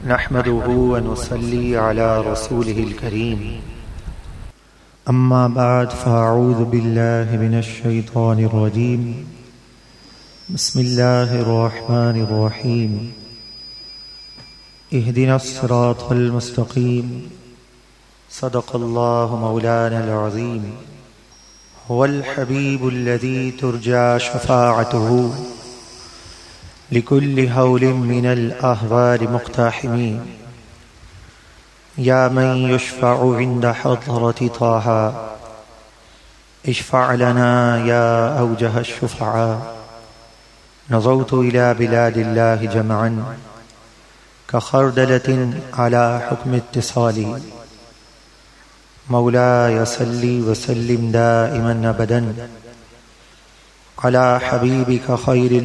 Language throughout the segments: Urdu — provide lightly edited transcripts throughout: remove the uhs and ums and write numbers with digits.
نحمده ونصلي على رسوله الكريم أما بعد فأعوذ بالله من الشيطان الرجيم بسم الله الرحمن الرحيم اهدنا الصراط المستقيم صدق الله مولانا العظيم هو الحبيب الذي ترجى شفاعته لكل هول من الأهوال مقتحم يا من يشفع عند حضرة طه اشفع لنا يا أوجه الشفعاء نظرت إلى بلاد الله جمعا كخردلة على حكم اتصالي مولاي صل وسلم دائما أبدا على حبيبك خير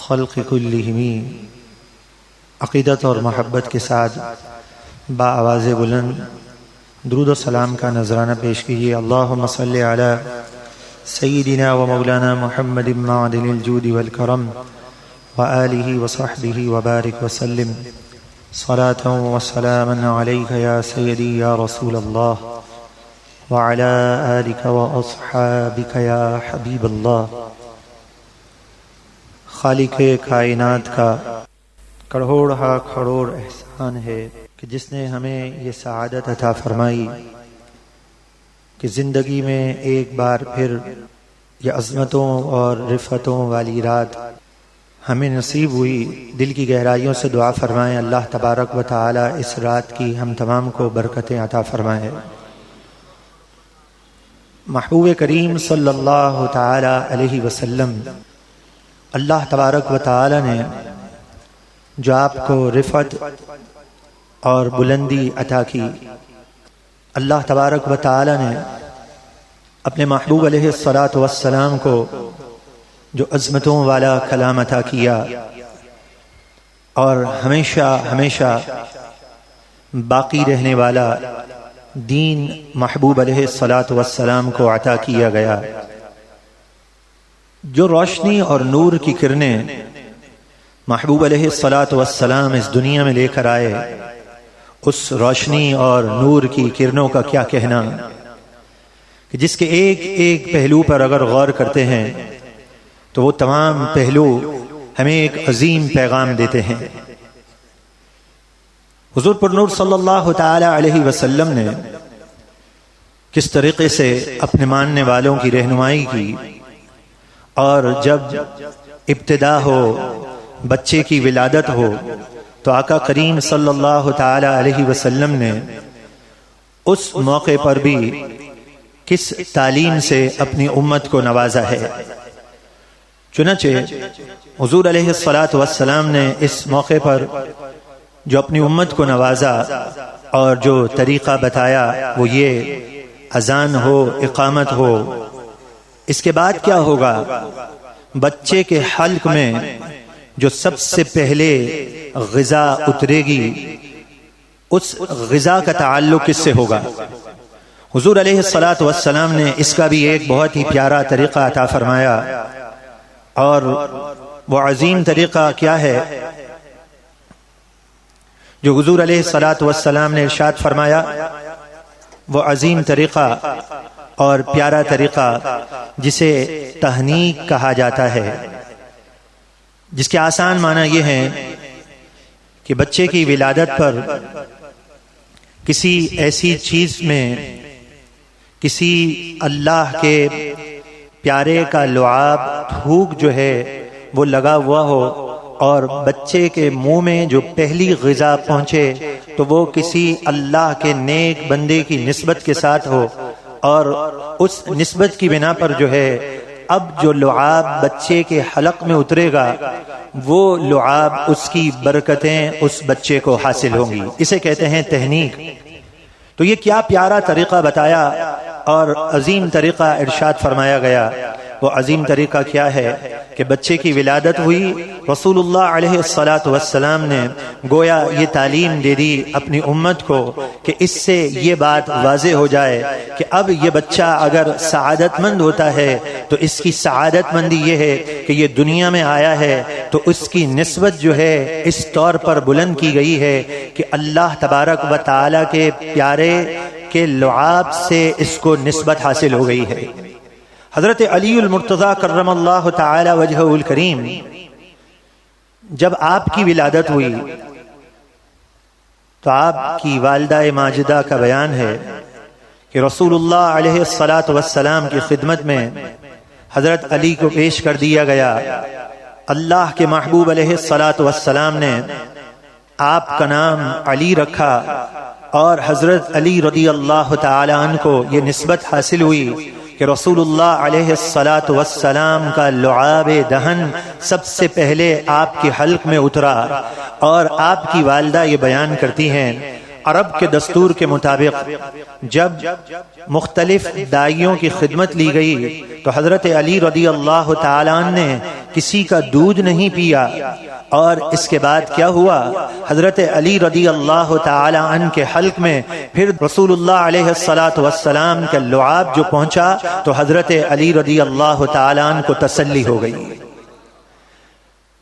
خلق كلهم. عقیدت اور محبت کے ساتھ با آواز بلند درود و سلام کا نذرانہ پیش کیجیے. اللہم صل علی سیدنا و مولانا محمد معدن الجود والکرم وآلہ وصحبہ وبارک وسلم صلاة و سلاما علیک یا سیدی یا رسول اللہ وعلی آلک و اصحابک یا حبیب اللہ. خالق کائنات کا کروڑ کروڑ احسان ہے کہ جس نے ہمیں یہ سعادت عطا فرمائی کہ زندگی میں ایک بار پھر یہ عظمتوں اور رفتوں والی رات ہمیں نصیب ہوئی. دل کی گہرائیوں سے دعا فرمائیں اللہ تبارک و تعالی اس رات کی ہم تمام کو برکتیں عطا فرمائے. محبوب کریم صلی اللہ تعالی علیہ وسلم اللہ تبارک و تعالی نے جو آپ کو رفعت اور بلندی عطا کی، اللہ تبارک و تعالی نے اپنے محبوب علیہ الصلاۃ والسلام کو جو عظمتوں والا کلام عطا کیا اور ہمیشہ ہمیشہ باقی رہنے والا دین محبوب علیہ الصلاۃ والسلام کو عطا کیا گیا. جو روشنی اور نور کی کرنیں محبوب علیہ الصلاۃ والسلام اس دنیا میں لے کر آئے، اس روشنی اور نور کی کرنوں کا کیا کہنا کہ جس کے ایک ایک پہلو پر اگر غور کرتے ہیں تو وہ تمام پہلو ہمیں ایک عظیم پیغام دیتے ہیں. حضور پر نور صلی اللہ تعالی علیہ وسلم نے کس طریقے سے اپنے ماننے والوں کی رہنمائی کی، اور جب ابتدا ہو بچے کی ولادت ہو تو آقا کریم صلی اللہ تعالی علیہ وسلم نے اس موقع پر بھی کس تعلیم سے اپنی امت کو نوازا ہے. چنانچہ حضور علیہ الصلاۃ والسلام نے اس موقع پر جو اپنی امت کو نوازا اور جو طریقہ بتایا وہ یہ اذان ہو، اقامت ہو. اس کے بعد کیا ہوگا؟ بچے کے حلق میں جو سب سے پہلے غذا اترے گی اس غذا کا تعلق کس سے ہوگا؟ حضور علیہ الصلاۃ والسلام نے اس کا بھی ایک بہت ہی پیارا طریقہ عطا فرمایا، اور وہ عظیم طریقہ کیا ہے جو حضور علیہ الصلاۃ والسلام نے ارشاد فرمایا؟ وہ عظیم طریقہ اور پیارا طریقہ جسے تہنیک کہا جاتا ہے، جس کے آسان معنی یہ ہیں کہ بچے کی ولادت پر کسی ایسی چیز میں کسی اللہ کے پیارے کا لعاب تھوک جو ہے وہ لگا ہوا ہو، اور بچے کے منہ میں جو پہلی غذا پہنچے تو وہ کسی اللہ کے نیک بندے کی نسبت کے ساتھ ہو، اور اس نسبت کی بنا پر جو ہے اب جو لعاب بچے کے حلق میں اترے گا وہ لعاب اس کی برکتیں اس بچے کو حاصل ہوں گی. اسے کہتے ہیں تہنیک. تو یہ کیا پیارا طریقہ بتایا اور عظیم طریقہ ارشاد فرمایا گیا وہ عظیم طریقہ کیا ہے کہ بچے کی ولادت ہوئی، رسول اللہ علیہ الصلاۃ والسلام نے گویا یہ تعلیم دے دی اپنی امت کو کہ اس سے یہ بات واضح ہو جائے کہ اب یہ بچہ اگر سعادت مند ہوتا ہے تو اس کی سعادت مندی یہ ہے کہ یہ دنیا میں آیا ہے تو اس کی نسبت جو ہے اس طور پر بلند کی گئی ہے کہ اللہ تبارک و تعالی کے پیارے کے لعاب سے اس کو نسبت حاصل ہو گئی ہے۔ حضرت علی المرتضی کرم اللہ تعالی وجہہ الکریم جب آپ کی ولادت ہوئی تو آپ کی والدہ ماجدہ کا بیان ہے کہ رسول اللہ علیہ الصلاۃ والسلام کی خدمت میں حضرت علی کو پیش کر دیا گیا۔ اللہ کے محبوب علیہ الصلاۃ والسلام نے آپ کا نام علی رکھا اور حضرت علی رضی اللہ تعالی عنہ کو یہ نسبت حاصل ہوئی کہ رسول اللہ علیہ الصلاۃ والسلام کا لعاب دہن سب سے پہلے آپ کے حلق میں اترا، اور آپ کی والدہ یہ بیان کرتی ہیں عرب کے دستور کے مطابق جب مختلف داعیوں کی خدمت لی گئی تو حضرت علی رضی اللہ تعالی عنہ نے کسی کا دودھ نہیں پیا، اور اس کے بعد کیا ہوا، حضرت علی رضی اللہ تعالی عنہ کے حلق میں پھر رسول اللہ علیہ الصلاۃ والسلام کا لعاب جو پہنچا تو حضرت علی رضی اللہ تعالی عنہ کو تسلی ہو گئی۔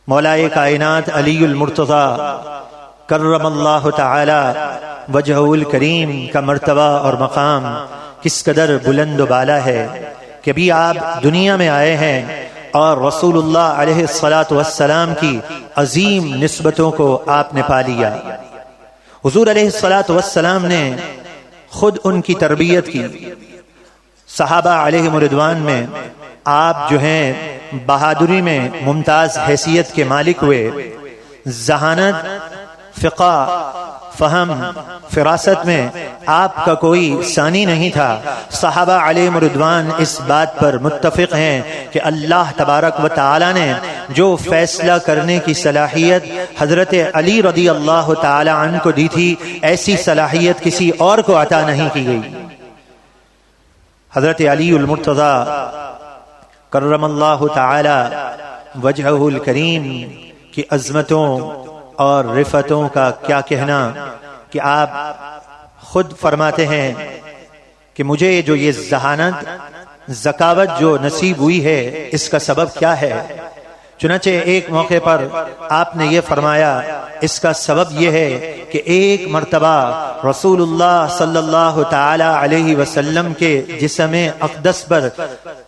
مولا کائنات علی المرتضی کرم اللہ تعالی وجہ الکریم کا مرتبہ اور مقام کس قدر بلند و بالا ہے کہ بھی آپ دنیا میں آئے ہیں اور رسول اللہ علیہ الصلاۃ والسلام کی عظیم نسبتوں کو آپ نے پا لیا۔ حضور علیہ الصلاۃ والسلام نے خود ان کی تربیت کی۔ صحابہ علیہم رضوان میں آپ جو ہیں بہادری میں ممتاز حیثیت کے مالک ہوئے، ذہانت، فقہ، فہم، فراست میں آپ کا کوئی ثانی نہیں تھا۔ صحابہ علیہم رضوان اس بات پر متفق ہیں کہ اللہ تبارک و تعالی نے جو فیصلہ کرنے کی صلاحیت حضرت علی رضی اللہ تعالی عنہ کو دی تھی، ایسی صلاحیت کسی اور کو عطا نہیں کی گئی۔ حضرت علی المرتضی کرم اللہ تعالی وجہہ الکریم کی عظمتوں اور رفتوں کا کیا کہنا کہ آپ خود فرماتے ہیں کہ مجھے جو یہ ذہانت، ذکاوت جو نصیب ہوئی ہے اس کا سبب کیا ہے؟ چنانچہ ایک موقع پر آپ نے یہ فرمایا اس کا سبب یہ ہے کہ ایک مرتبہ رسول اللہ صلی اللہ تعالی علیہ وسلم کے جسم اقدس پر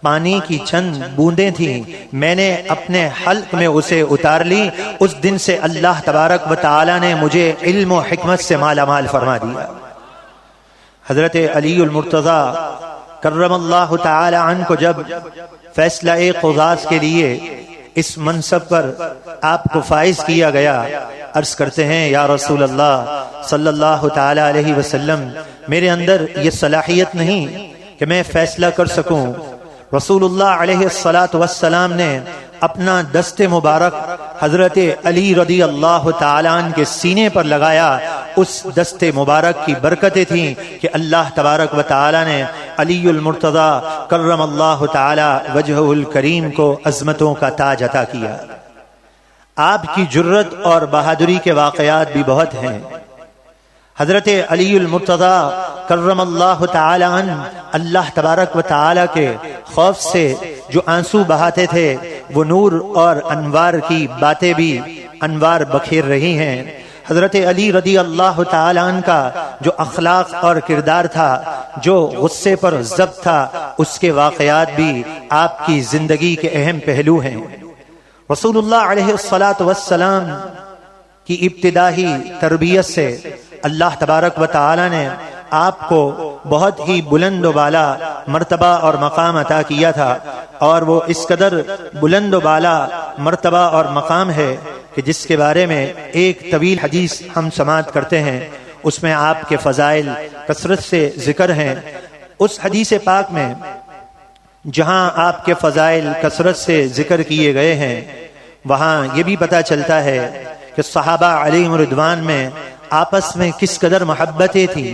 پانی کی چند بوندیں تھیں، میں نے اپنے حلق میں اسے اتار لی، اس دن سے اللہ تبارک و تعالی نے مجھے علم و حکمت سے مالا مال فرما دیا۔ حضرت علی المرتضی کرم اللہ تعالی عنہ کو جب فیصلہ قضات کے لیے اس منصب پر آپ کو فائز کیا گیا، عرض کرتے ہیں یا رسول اللہ صلی اللہ تعالی علیہ وسلم میرے اندر یہ صلاحیت نہیں کہ میں فیصلہ کر سکوں۔ رسول اللہ علیہ الصلاۃ والسلام نے اپنا دست مبارک حضرت علی رضی اللہ تعالی عنہ کے سینے پر لگایا، اس دست مبارک کی برکتیں تھیں کہ اللہ تبارک و تعالی نے علی المرتضی کرم اللہ تعالی وجہ الکریم کو عظمتوں کا تاج عطا کیا۔ آپ کی جرت اور بہادری کے واقعات بھی بہت ہیں۔ حضرت علی المرتضی کرم اللہ تعالی عنہ اللہ تبارک و تعالی کے خوف سے جو آنسو بہاتے تھے، وہ نور اور انوار کی باتیں بھی انوار بکھیر رہی ہیں۔ حضرت علی رضی اللہ تعالی عنہ کا جو اخلاق اور کردار تھا، جو غصے پر ضبط تھا، اس کے واقعات بھی آپ کی زندگی کے اہم پہلو ہیں۔ رسول اللہ علیہ الصلاۃ والسلام کی ابتدائی تربیت سے اللہ تبارک و تعالی نے آپ کو بہت ہی بلند و بالا مرتبہ اور مقام عطا کیا تھا، اور وہ اس قدر بلند و بالا مرتبہ اور مقام ہے کہ جس کے بارے میں ایک طویل حدیث ہم سماعت کرتے ہیں، اس میں آپ کے فضائل کثرت سے ذکر ہیں۔ اس حدیث پاک میں جہاں آپ کے فضائل کثرت سے ذکر کیے گئے ہیں، وہاں یہ بھی پتہ چلتا ہے کہ صحابہ علیہم رضوان میں آپس میں کس قدر محبتیں تھیں۔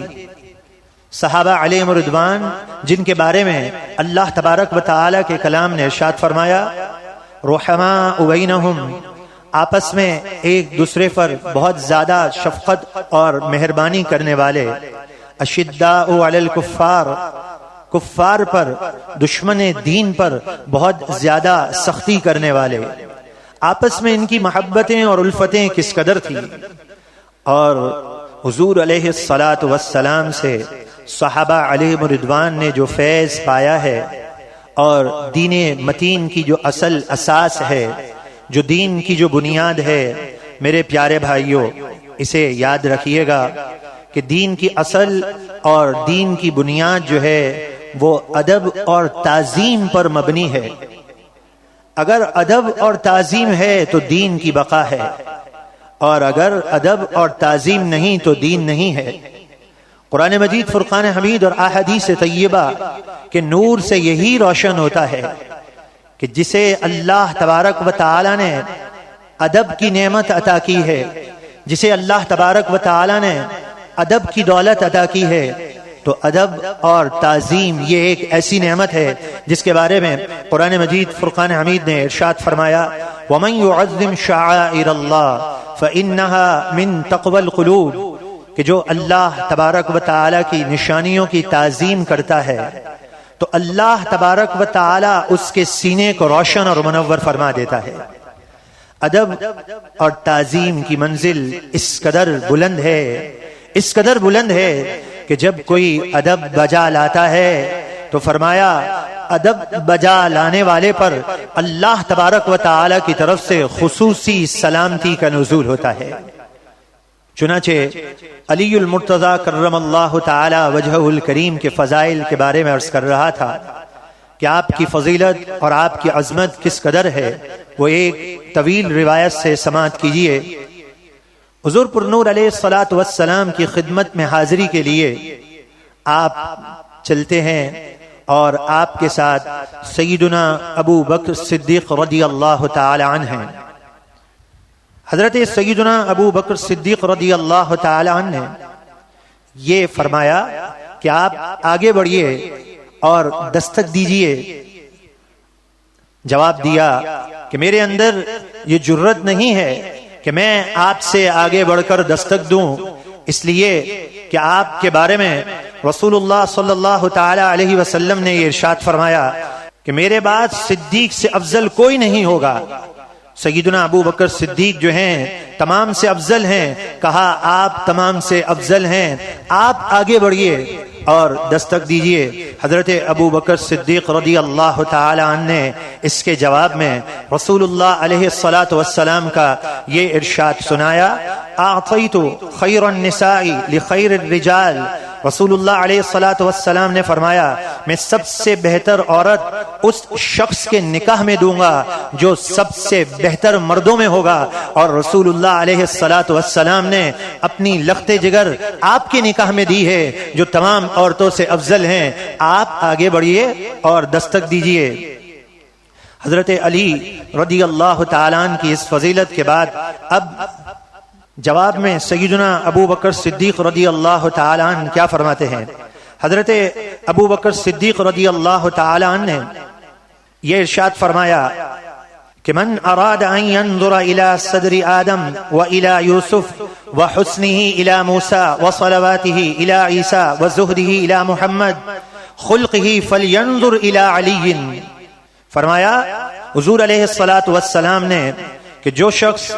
صحابہ علیہم رضوان جن کے بارے میں اللہ تبارک و تعالی کے کلام نے ارشاد فرمایا رحماء بینہم، آپس میں ایک دوسرے پر بہت زیادہ شفقت اور مہربانی کرنے والے، اشداء علی الکفار، کفار پر، دشمن دین پر بہت زیادہ سختی کرنے والے، آپس میں ان کی محبتیں اور الفتیں کس قدر تھی۔ اور حضور علیہ الصلاۃ والسلام سے صحابہ علیہم رضوان نے جو فیض پایا ہے اور دین متین کی جو اصل اساس ہے، جو دین کی جو بنیاد ہے، میرے پیارے بھائیوں اسے یاد رکھیے گا کہ دین کی اصل اور دین کی بنیاد جو ہے وہ ادب اور تعظیم پر مبنی ہے۔ اگر ادب اور تعظیم ہے تو دین کی بقا ہے، اور اگر ادب اور تعظیم نہیں تو دین نہیں ہے۔ قرآن مجید، فرقان حمید اور احادیث طیبہ کے نور سے یہی روشن ہوتا ہے کہ جسے اللہ تبارک و تعالی نے ادب کی نعمت عطا کی ہے، جسے اللہ تبارک و تعالی نے ادب کی دولت عطا کی ہے، تو ادب اور تعظیم یہ ایک ایسی نعمت ہے جس کے بارے میں قرآن مجید فرقان حمید نے ارشاد فرمایا وَمَن يُعَظِّمْ شَعَائِرَ اللَّهِ فَإِنَّهَا مِن تَقْوَى الْقُلُوبِ، کہ جو اللہ تبارک و تعالی کی نشانیوں کی تعظیم کرتا ہے تو اللہ تبارک و تعالی اس کے سینے کو روشن اور منور فرما دیتا ہے۔ ادب اور تعظیم کی منزل اس قدر بلند ہے، اس قدر بلند ہے کہ جب کوئی ادب بجا لاتا ہے تو فرمایا ادب بجا لانے والے پر اللہ تبارک و تعالی کی طرف سے خصوصی سلامتی کا نزول ہوتا ہے۔ چنانچہ علی المرتضی کرم اللہ تعالی وجہہ الکریم کے فضائل کے بارے میں عرض کر رہا تھا کہ آپ کی فضیلت اور آپ کی عظمت کس قدر ہے، وہ ایک طویل روایت سے سماعت کیجیے۔ حضور پر نور علیہ الصلاۃ والسلام کی خدمت میں حاضری کے لیے آپ چلتے ہیں اور آپ کے ساتھ سیدنا ابو بکر صدیق رضی اللہ تعالی عنہ ہیں۔ حضرت سیدنا ابو بکر صدیق رضی اللہ تعالی عنہ نے یہ فرمایا کہ آپ آگے بڑھیے اور دستک دیجئے۔ جواب دیا کہ میرے اندر یہ جرت نہیں ہے کہ میں آپ سے آگے بڑھ کر دستک دوں، اس لیے کہ آپ کے بارے میں رسول اللہ صلی اللہ تعالی علیہ وسلم نے یہ ارشاد فرمایا کہ میرے بعد صدیق سے افضل کوئی نہیں ہوگا۔ سیدنا ابو بکر صدیق جو ہیں تمام سے افضل ہیں، کہا آپ تمام سے افضل ہیں، آپ آگے بڑھیے اور دستک دیجئے۔ حضرت ابو بکر صدیق رضی اللہ تعالی عنہ نے اس کے جواب میں رسول اللہ علیہ الصلاۃ والسلام کا یہ ارشاد سنایا اعطیت خیر النساء لخیر الرجال۔ رسول اللہ علیہ الصلاۃ والسلام نے فرمایا میں سب سے بہتر عورت اس شخص کے نکاح میں دوں گا جو سب سے بہتر مردوں میں ہوگا، اور رسول اللہ علیہ الصلاۃ والسلام نے اپنی لخت جگر آپ کے نکاح میں دی ہے جو تمام عورتوں سے افضل ہیں۔ آپ آگے بڑھیے اور دستک دیجئے۔ حضرت علی رضی اللہ تعالی عنہ کی اس فضیلت کے بعد اب جواب میں سیدنا ابو بکر صدیق رضی اللہ تعالی عنہ کیا فرماتے ہیں؟ حضرت ابو بکر صدیق رضی اللہ تعالی عنہ نے یہ ارشاد فرمایا کہ من اراد ان ينظر الى صدر آدم والى یوسف وحسنه الى موسى وصلواته الى عیسیٰ وزہده الى محمد خلقه فلینظر الى علی۔ فرمایا حضور علیہ الصلاۃ والسلام نے کہ جو شخص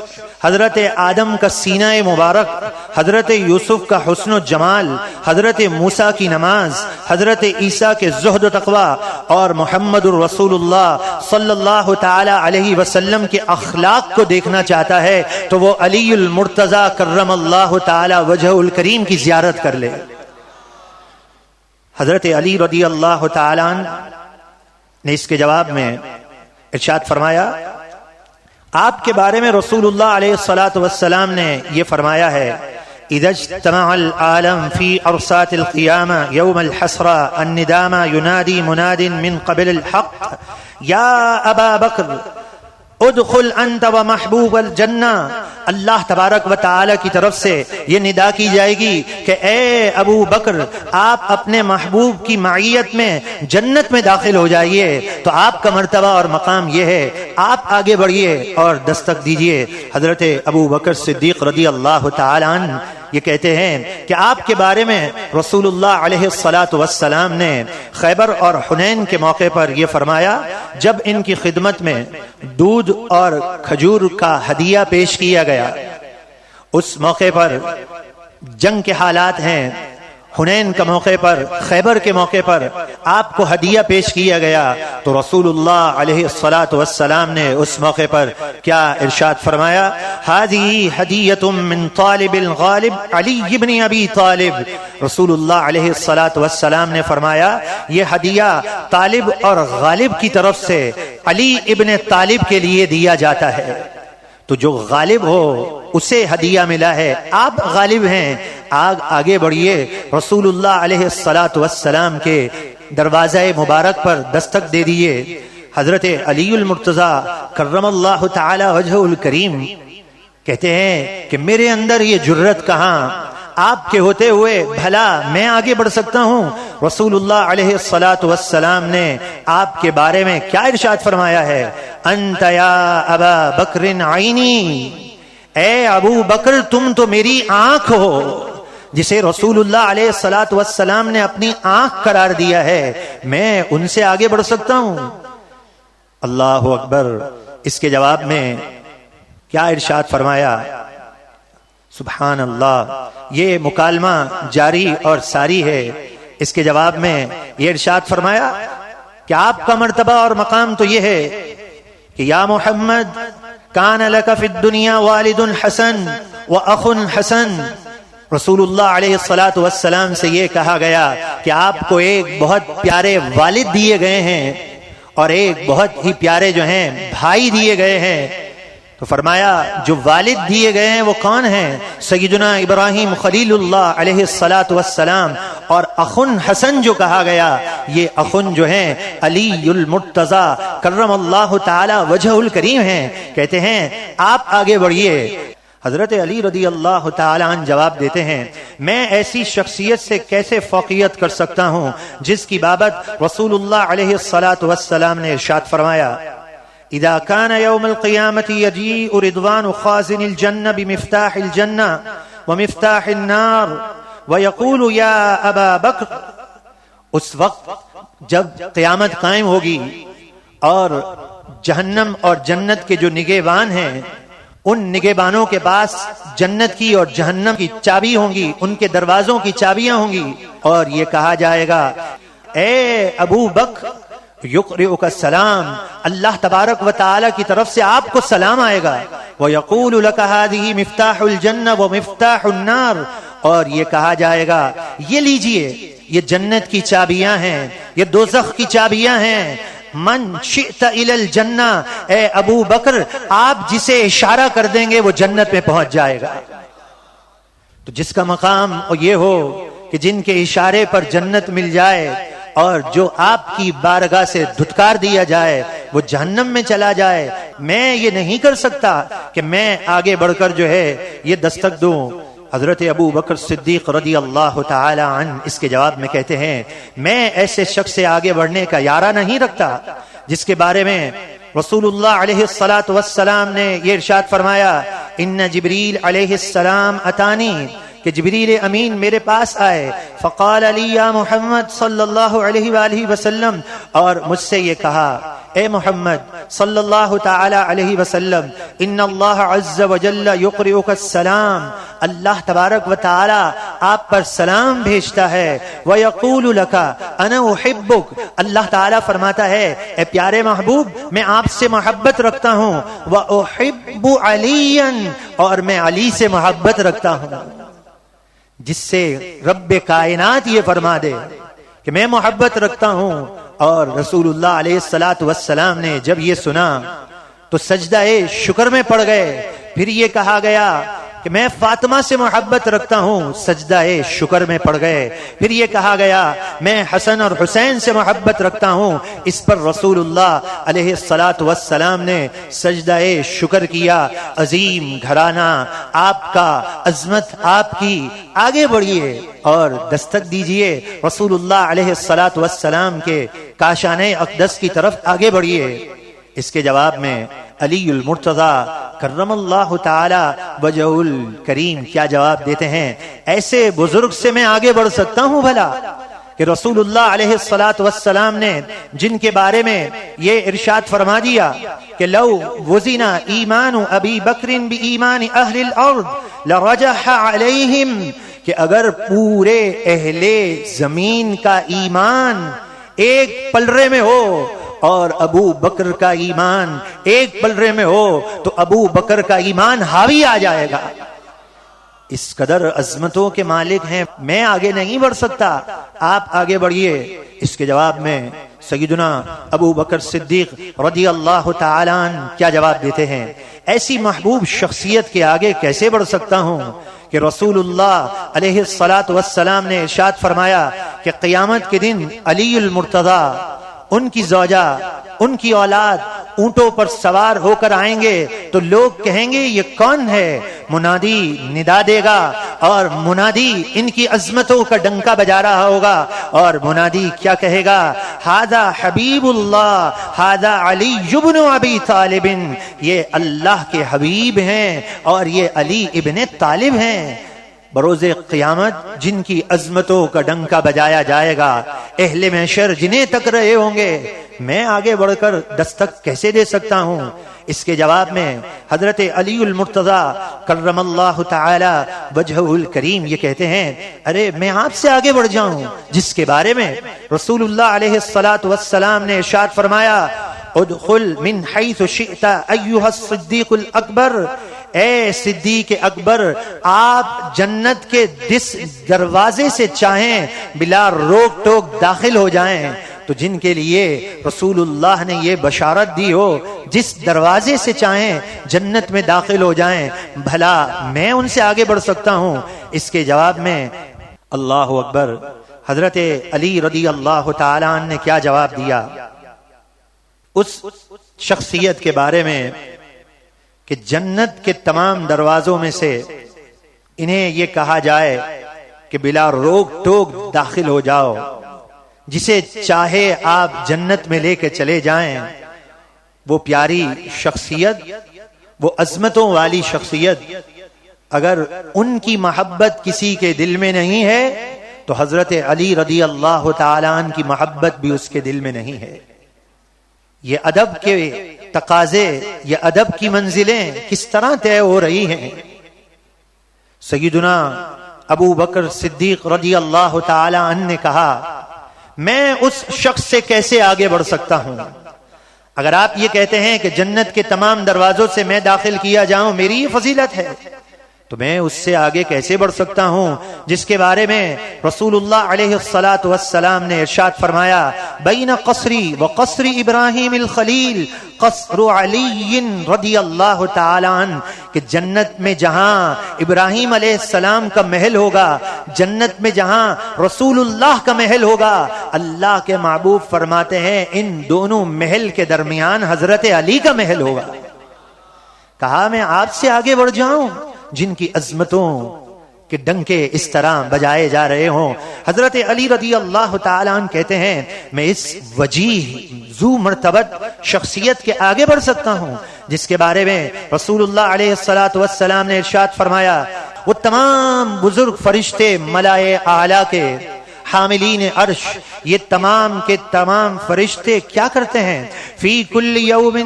حضرت آدم کا سینہ مبارک، حضرت یوسف کا حسن و جمال، حضرت موسیٰ کی نماز، حضرت عیسیٰ کے زہد و تقوی اور محمد الرسول اللہ صلی اللہ تعالی علیہ وسلم کے اخلاق کو دیکھنا چاہتا ہے تو وہ علی المرتضی کرم اللہ تعالی وجہ الکریم کی زیارت کر لے۔ حضرت علی رضی اللہ تعالی عنہ نے اس کے جواب میں ارشاد فرمایا آپ کے بارے میں رسول اللہ علیہ الصلاۃ والسلام نے یہ فرمایا ہے اذا اجتمع العالم في ارصات القيامه يوم الحسرة الندامة ينادي مناد من قبل الحق يا ابا بكر ادخل انت و محبوب الجنہ، اللہ تبارک و تعالی کی طرف سے یہ ندا کی جائے گی کہ اے ابو بکر آپ اپنے محبوب کی معیت میں جنت میں داخل ہو جائیے۔ تو آپ کا مرتبہ اور مقام یہ ہے، آپ آگے بڑھیے اور دستک دیجئے۔ حضرت ابو بکر صدیق رضی اللہ تعالی عنہ یہ کہتے ہیں کہ آپ کے بارے میں رسول اللہ علیہ الصلاۃ والسلام نے خیبر اور حنین کے موقع پر یہ فرمایا، جب ان کی خدمت میں دودھ اور کھجور کا ہدیہ پیش کیا گیا، اس موقع پر جنگ کے حالات ہیں، حنین کا موقع پر، خیبر کے موقع پر آپ کو ہدیہ پیش کیا گیا، تو رسول اللہ علیہ الصلاۃ والسلام نے اس موقع پر کیا ارشاد فرمایا؟ ہذه ہدیۃ من طالب الغالب علی بن ابی طالب۔ رسول اللہ علیہ الصلاۃ والسلام نے فرمایا یہ ہدیہ طالب اور غالب کی طرف سے علی ابن طالب کے لیے دیا جاتا ہے۔ تو جو غالب ہو اسے ہدیہ ملا ہے، آپ غالب ہیں، آگے بڑھیے، رسول اللہ علیہ الصلاۃ والسلام کے دروازہ مبارک پر دستک دے دیے۔ حضرت علی المرتضیٰ کرم اللہ تعالی وجہ الکریم کہتے ہیں کہ میرے اندر یہ جرت کہاں، آپ کے ہوتے ہوئے بھلا میں آگے بڑھ سکتا ہوں؟ رسول اللہ علیہ الصلاۃ والسلام نے آپ کے بارے میں کیا ارشاد فرمایا ہے؟ انت یا ابا بکر عینی، اے ابو بکر تم تو میری آنکھ ہو، جسے رسول اللہ علیہ الصلاۃ والسلام نے اپنی آنکھ قرار دیا ہے، میں ان سے آگے بڑھ سکتا ہوں؟ اللہ اکبر۔ اس کے جواب میں کیا ارشاد فرمایا؟ سبحان اللہ، یہ مکالمہ جاری اور ساری ہے۔ اس کے جواب میں یہ ارشاد فرمایا کہ آپ کا مرتبہ اور مقام تو یہ ہے کہ یا محمد کان لک فی الدنیا والد حسن و اخ حسن۔ رسول اللہ علیہ الصلاۃ والسلام سے یہ کہا گیا کہ آپ کو ایک بہت پیارے والد دیے گئے ہیں اور ایک بہت ہی پیارے جو ہیں بھائی دیے گئے ہیں۔ تو فرمایا جو والد دیے گئے ہیں وہ کون ہیں؟ سیدنا ابراہیم خلیل اللہ علیہ الصلاۃ والسلام، اور اخن حسن جو کہا گیا، یہ اخن جو ہیں علی المرتضیٰ کرم اللہ تعالی وجہ الکریم ہیں۔ کہتے ہیں آپ آگے بڑھیے۔ حضرت علی رضی اللہ تعالی عنہ جواب دیتے ہیں میں ایسی شخصیت سے کیسے فوقیت کر سکتا ہوں جس کی بابت رسول اللہ علیہ الصلاۃ والسلام نے ارشاد فرمایا اذا كان يوم القيامة يجيء رضوان خازن الجنة بمفتاح الجنة ومفتاح النار ويقول يا ابا بکر۔ اس وقت جب قیامت قائم ہوگی اور جہنم اور جنت کے جو نگہبان ہیں ان نگہبانوں کے پاس جنت کی اور جہنم کی چابی ہوں گی، ان کے دروازوں کی چابیاں ہوں گی، اور یہ کہا جائے گا اے ابو بکر یقرئک السلام، اللہ تبارک و تعالی کی طرف سے آپ کو سلام آئے گا، وَيَقُولُ لَكَ هَذِهِ مِفْتَاحُ الْجَنَّةِ وَمِفْتَاحُ النَّارِ، اور یہ کہا جائے گا یہ لیجئے، یہ جنت کی چابیاں ہیں، یہ دوزخ کی چابیاں ہیں، من شئت الى الجنہ، اے ابو بکر آپ جسے اشارہ کر دیں گے وہ جنت میں پہنچ جائے گا۔ تو جس کا مقام یہ ہو کہ جن کے اشارے پر جنت مل جائے اور جو آپ کی بارگاہ سے دھتکار دیا جائے وہ جہنم میں چلا جائے، میں یہ نہیں کر سکتا کہ میں آگے بڑھ کر جو ہے یہ دستک دوں۔ حضرت ابو بکر صدیق رضی اللہ تعالی عنہ اس کے جواب میں کہتے ہیں میں ایسے شخص سے آگے بڑھنے کا یارہ نہیں رکھتا جس کے بارے میں رسول اللہ علیہ الصلاۃ والسلام نے یہ ارشاد فرمایا ان جبریل علیہ السلام اتانی، کہ جبریل امین میرے پاس آئے، فقال علی یا محمد صلی اللہ علیہ وآلہ وسلم، اور مجھ سے یہ کہا اے محمد صلی اللہ تعالی علیہ وسلم ان اللہ عز وجل یقرئک السلام، اللہ تبارک و تعالی آپ پر سلام بھیجتا ہے، ویقول لک انا احبک، اللہ تعالی فرماتا ہے اے پیارے محبوب میں آپ سے محبت رکھتا ہوں، واحب علیا، اور میں علی سے محبت رکھتا ہوں، جس سے رب کائنات یہ فرما دے کہ میں محبت رکھتا ہوں۔ اور رسول اللہ علیہ الصلاۃ والسلام نے جب یہ سنا تو سجدہ شکر میں پڑ گئے۔ پھر یہ کہا گیا کہ میں فاطمہ سے محبت رکھتا ہوں، سجدہ شکر میں پڑ گئے۔ پھر یہ کہا گیا میں حسن اور حسین سے محبت رکھتا ہوں، اس پر رسول اللہ علیہ الصلوۃ والسلام نے سجدہ شکر کیا۔ عظیم گھرانہ آپ کا، عظمت آپ کی، آگے بڑھیے اور دستک دیجئے رسول اللہ علیہ الصلوۃ والسلام کے کاشانِ اقدس کی طرف آگے بڑھیے۔ اس کے جواب میں علی المرتضی کرم اللہ تعالی وجہ الکریم کیا جواب دیتے ہیں؟ ایسے بزرگ سے میں آگے بڑھ سکتا ہوں بھلا کہ رسول اللہ علیہ الصلوۃ والسلام نے جن کے بارے میں یہ ارشاد فرما دیا کہ لو وزن ایمان ابی بکر بایمان اہل الارض لرجح علیہم، کہ اگر پورے اہل زمین کا ایمان ایک پلڑے میں ہو اور ابو بکر کا ایمان ایک پلڑے میں ہو تو ابو بکر کا ایمان حاوی آ جائے گا۔ اس قدر عظمتوں کے مالک ہیں، میں آگے نہیں بڑھ سکتا، آپ آگے بڑھیے۔ اس کے جواب میں سیدنا ابو بکر صدیق رضی اللہ تعالیٰ عنہ کیا جواب دیتے ہیں؟ ایسی محبوب شخصیت کے آگے کیسے بڑھ سکتا ہوں کہ رسول اللہ علیہ الصلوۃ والسلام نے ارشاد فرمایا کہ قیامت کے دن علی المرتضی، ان کی زوجہ، ان کی اولاد اونٹوں پر سوار ہو کر آئیں گے تو لوگ کہیں گے یہ کون ہے؟ منادی ندا دے گا اور منادی ان کی عظمتوں کا ڈنکا بجا رہا ہوگا، اور منادی کیا کہے گا؟ ھذا حبیب اللہ ھذا علی ابن ابی طالب، یہ اللہ کے حبیب ہیں اور یہ علی ابن طالب ہیں۔ بروز قیامت جن کی عظمتوں کا ڈنکا بجایا جائے گا، اہل محشر جنہیں تک رہے ہوں گے، میں آگے بڑھ کر دستک کیسے دے سکتا ہوں؟ اس کے جواب میں حضرت علی المرتضی کرم اللہ تعالی وجہہ الکریم یہ کہتے ہیں ارے میں آپ سے آگے بڑھ جاؤں جس کے بارے میں رسول اللہ علیہ الصلوۃ والسلام نے ارشاد فرمایا ادخل من حیث شئت ایھا الصدیق الاکبر، اے صدیق اکبر آپ جنت کے جس دروازے سے چاہیں بلا روک ٹوک داخل ہو جائیں۔ تو جن کے لیے رسول اللہ نے یہ بشارت دی ہو جس دروازے سے چاہیں جنت میں داخل ہو جائیں، بھلا میں ان سے آگے بڑھ سکتا ہوں؟ اس کے جواب میں اللہ اکبر، حضرت علی رضی اللہ تعالی عنہ نے کیا جواب دیا اس شخصیت کے بارے میں کہ جنت کے تمام دروازوں میں سے انہیں یہ کہا جائے کہ بلا روک ٹوک داخل ہو جاؤ، جسے چاہے آپ جنت میں لے کے چلے جائیں۔ وہ پیاری شخصیت، وہ عظمتوں والی شخصیت، اگر ان کی محبت کسی کے دل میں نہیں ہے تو حضرت علی رضی اللہ تعالی عنہ کی محبت بھی اس کے دل میں نہیں ہے۔ یہ ادب کے تقاضے، یہ ادب کی منزلیں کس طرح طے ہو رہی ہیں۔ سیدنا ابو بکر صدیق رضی اللہ تعالی عنہ نے کہا میں اس شخص سے کیسے آگے بڑھ سکتا ہوں؟ اگر آپ یہ کہتے ہیں کہ جنت کے تمام دروازوں سے میں داخل کیا جاؤں، میری یہ فضیلت ہے، تو میں اس سے آگے کیسے بڑھ سکتا ہوں جس کے بارے میں رسول اللہ علیہ الصلوۃ والسلام نے ارشاد فرمایا بین قصری و قصر ابراہیم الخلیل قصر علی رضی اللہ تعالی عنہ، کہ جنت میں جہاں ابراہیم علیہ السلام کا محل ہوگا، جنت میں جہاں رسول اللہ کا محل ہوگا، اللہ کے محبوب فرماتے ہیں ان دونوں محل کے درمیان حضرت علی کا محل ہوگا۔ کہا میں آپ سے آگے بڑھ جاؤں جن کی عظمتوں کے ڈنکے اس طرح بجائے جا رہے ہوں۔ حضرت علی رضی اللہ تعالی عنہ کہتے ہیں میں اس وجیہ ذو مرتبت شخصیت کے آگے بڑھ سکتا ہوں جس کے بارے میں رسول اللہ علیہ الصلوۃ والسلام نے ارشاد فرمایا وہ تمام بزرگ فرشتے ملائے اعلیٰ کے حاملین عرش، یہ تمام کے تمام فرشتے کیا کرتے ہیں؟ فی کل یوم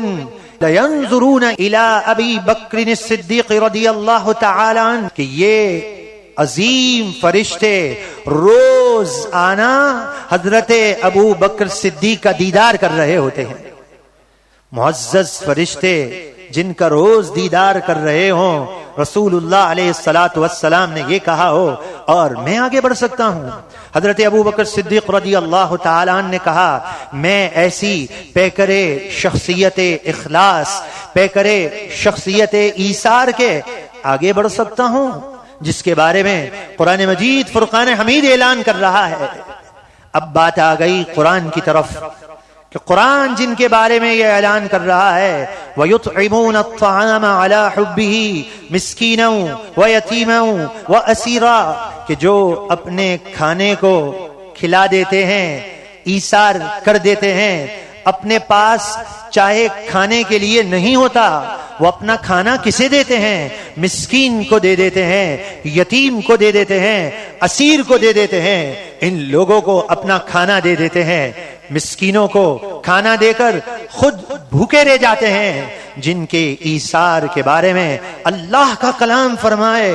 لینظرون الی ابی بکر الصدیق رضی اللہ تعالی عنہ، کہ یہ عظیم فرشتے روز آنا حضرت ابو بکر صدیق کا دیدار کر رہے ہوتے ہیں۔ معزز فرشتے جن کا روز دیدار کر رہے ہوں، رسول اللہ علیہ الصلوۃ والسلام نے یہ کہا ہو اور میں آگے بڑھ سکتا ہوں۔ حضرت ابو بکر صدیق رضی اللہ تعالی عنہ نے کہا میں ایسی پیکرے شخصیت اخلاص، پیکرے شخصیت ایثار کے آگے بڑھ سکتا ہوں جس کے بارے میں قرآن مجید فرقان حمید اعلان کر رہا ہے؟ اب بات آ گئی قرآن کی طرف کہ قرآن جن کے بارے میں یہ اعلان کر رہا ہے وَيُطْعِمُونَ الطَّعَامَ عَلَى حُبِّهِ مِسْكِينًا وَيَتِيمًا وَأَسِيرًا، کہ جو اپنے کھانے کو کھلا دیتے ہیں، ایثار کر دیتے ہیں، اپنے پاس چاہے کھانے کے لیے نہیں ہوتا وہ اپنا کھانا کسے دیتے ہیں؟ مسکین کو دے دیتے ہیں، یتیم کو دے دیتے ہیں، اسیر کو دے دیتے ہیں، ان لوگوں کو اپنا کھانا دے دیتے ہیں، مسکینوں کو کھانا دے کر خود بھوکے رہ جاتے ہیں، جن کے ایثار کے بارے میں اللہ کا کلام فرمائے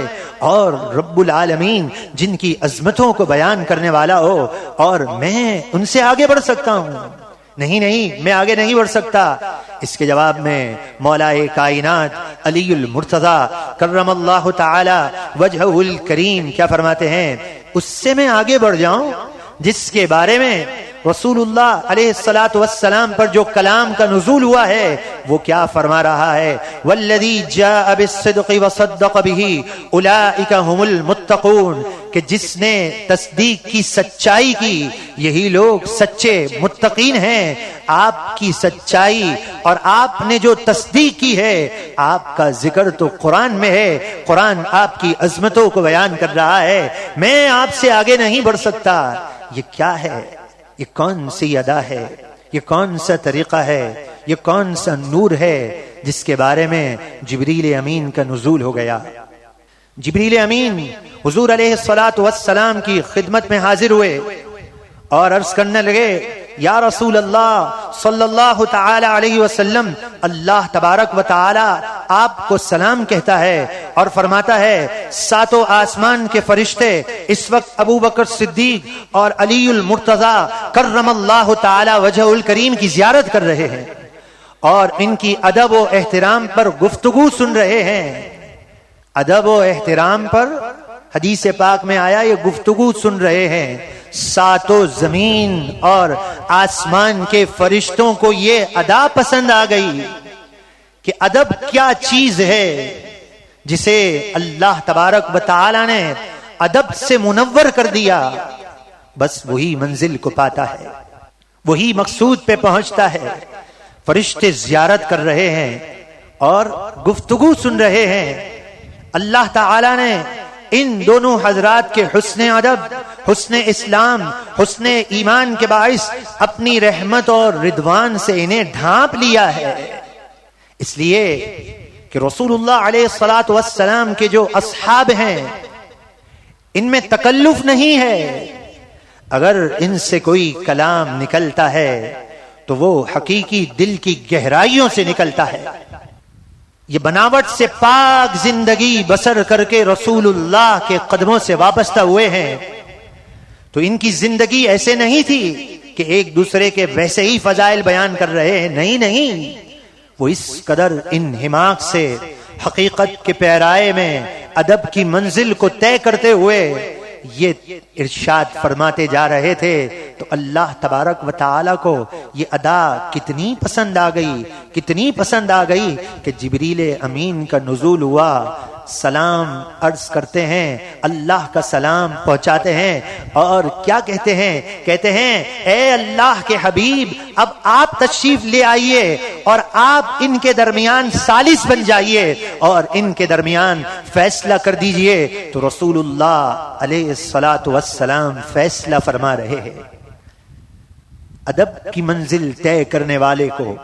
اور رب العالمین جن کی عظمتوں کو بیان کرنے والا ہو، اور میں ان سے آگے بڑھ سکتا ہوں؟ نہیں، میں آگے نہیں بڑھ سکتا۔ اس کے جواب میں مولا کائنات علی المرتضی کرم اللہ تعالی وجہہ الکریم کیا فرماتے ہیں؟ اس سے میں آگے بڑھ جاؤں جس کے بارے میں رسول اللہ علیہ الصلوۃ والسلام پر جو کلام کا نزول ہوا ہے وہ کیا فرما رہا ہے؟ والذی جاء بالصدق وصدق به اولئک هم المتقون، کہ جس نے تصدیق کی، سچائی کی، یہی لوگ سچے متقین ہیں۔ آپ کی سچائی اور آپ نے جو تصدیق کی ہے، آپ کا ذکر تو قرآن میں ہے، قرآن آپ کی عظمتوں کو بیان کر رہا ہے، میں آپ سے آگے نہیں بڑھ سکتا۔ یہ کیا ہے؟ یہ کون سی ادا ہے؟ یہ کون سا طریقہ ہے؟ یہ کون سا نور ہے جس کے بارے میں جبریل امین کا نزول ہو گیا؟ جبریل امین حضور علیہ الصلوۃ والسلام کی خدمت میں حاضر ہوئے اور عرض کرنے لگے، یا رسول اللہ صلی اللہ تعالی علیہ وسلم، اللہ تبارک و تعالی آپ کو سلام کہتا ہے اور فرماتا ہے ساتوں آسمان کے فرشتے اس وقت ابو بکر صدیق اور علی المرتضی کرم اللہ تعالی وجہ الکریم کی زیارت کر رہے ہیں اور ان کی ادب و احترام پر گفتگو سن رہے ہیں۔ ادب و احترام پر حدیث پاک میں آیا یہ گفتگو سن رہے ہیں۔ ساتوں زمین اور آسمان کے فرشتوں کو یہ ادا پسند آ گئی کہ ادب کیا چیز ہے جسے اللہ تبارک و تعالی نے ادب سے منور کر دیا، بس وہی منزل کو پاتا ہے، وہی مقصود پہ پہنچتا ہے۔ فرشتے زیارت کر رہے ہیں اور گفتگو سن رہے ہیں۔ اللہ تعالی نے ان دونوں حضرات کے حسن ادب، حسن اسلام، حسن ایمان کے باعث اپنی رحمت اور رضوان سے انہیں ڈھانپ لیا ہے، اس لیے کہ رسول اللہ علیہ الصلوۃ والسلام کے جو اصحاب ہیں ان میں تکلف نہیں ہے۔ اگر ان سے کوئی کلام نکلتا ہے تو وہ حقیقی دل کی گہرائیوں سے نکلتا ہے۔ یہ بناوٹ سے پاک زندگی بسر کر کے رسول اللہ کے قدموں سے وابستہ ہوئے ہیں، تو ان کی زندگی ایسے نہیں تھی کہ ایک دوسرے کے ویسے ہی فضائل بیان کر رہے ہیں، نہیں، وہ اس قدر انہماک سے حقیقت کے پیرائے میں ادب کی منزل کو طے کرتے ہوئے یہ ارشاد فرماتے جا رہے تھے، تو اللہ تبارک و تعالی کو یہ ادا کتنی پسند آ گئی، کتنی پسند آ گئی کہ جبریل امین کا نزول ہوا، سلام عرض کرتے ہیں، اللہ کا سلام پہنچاتے ہیں اور کیا کہتے ہیں؟ کہتے ہیں اے اللہ کے حبیب، اب آپ تشریف لے آئیے اور آپ ان کے درمیان ثالث بن جائیے اور ان کے درمیان فیصلہ کر دیجئے۔ تو رسول اللہ علیہ الصلوۃ والسلام فیصلہ فرما رہے ہیں۔ ادب کی منزل طے کرنے والے کو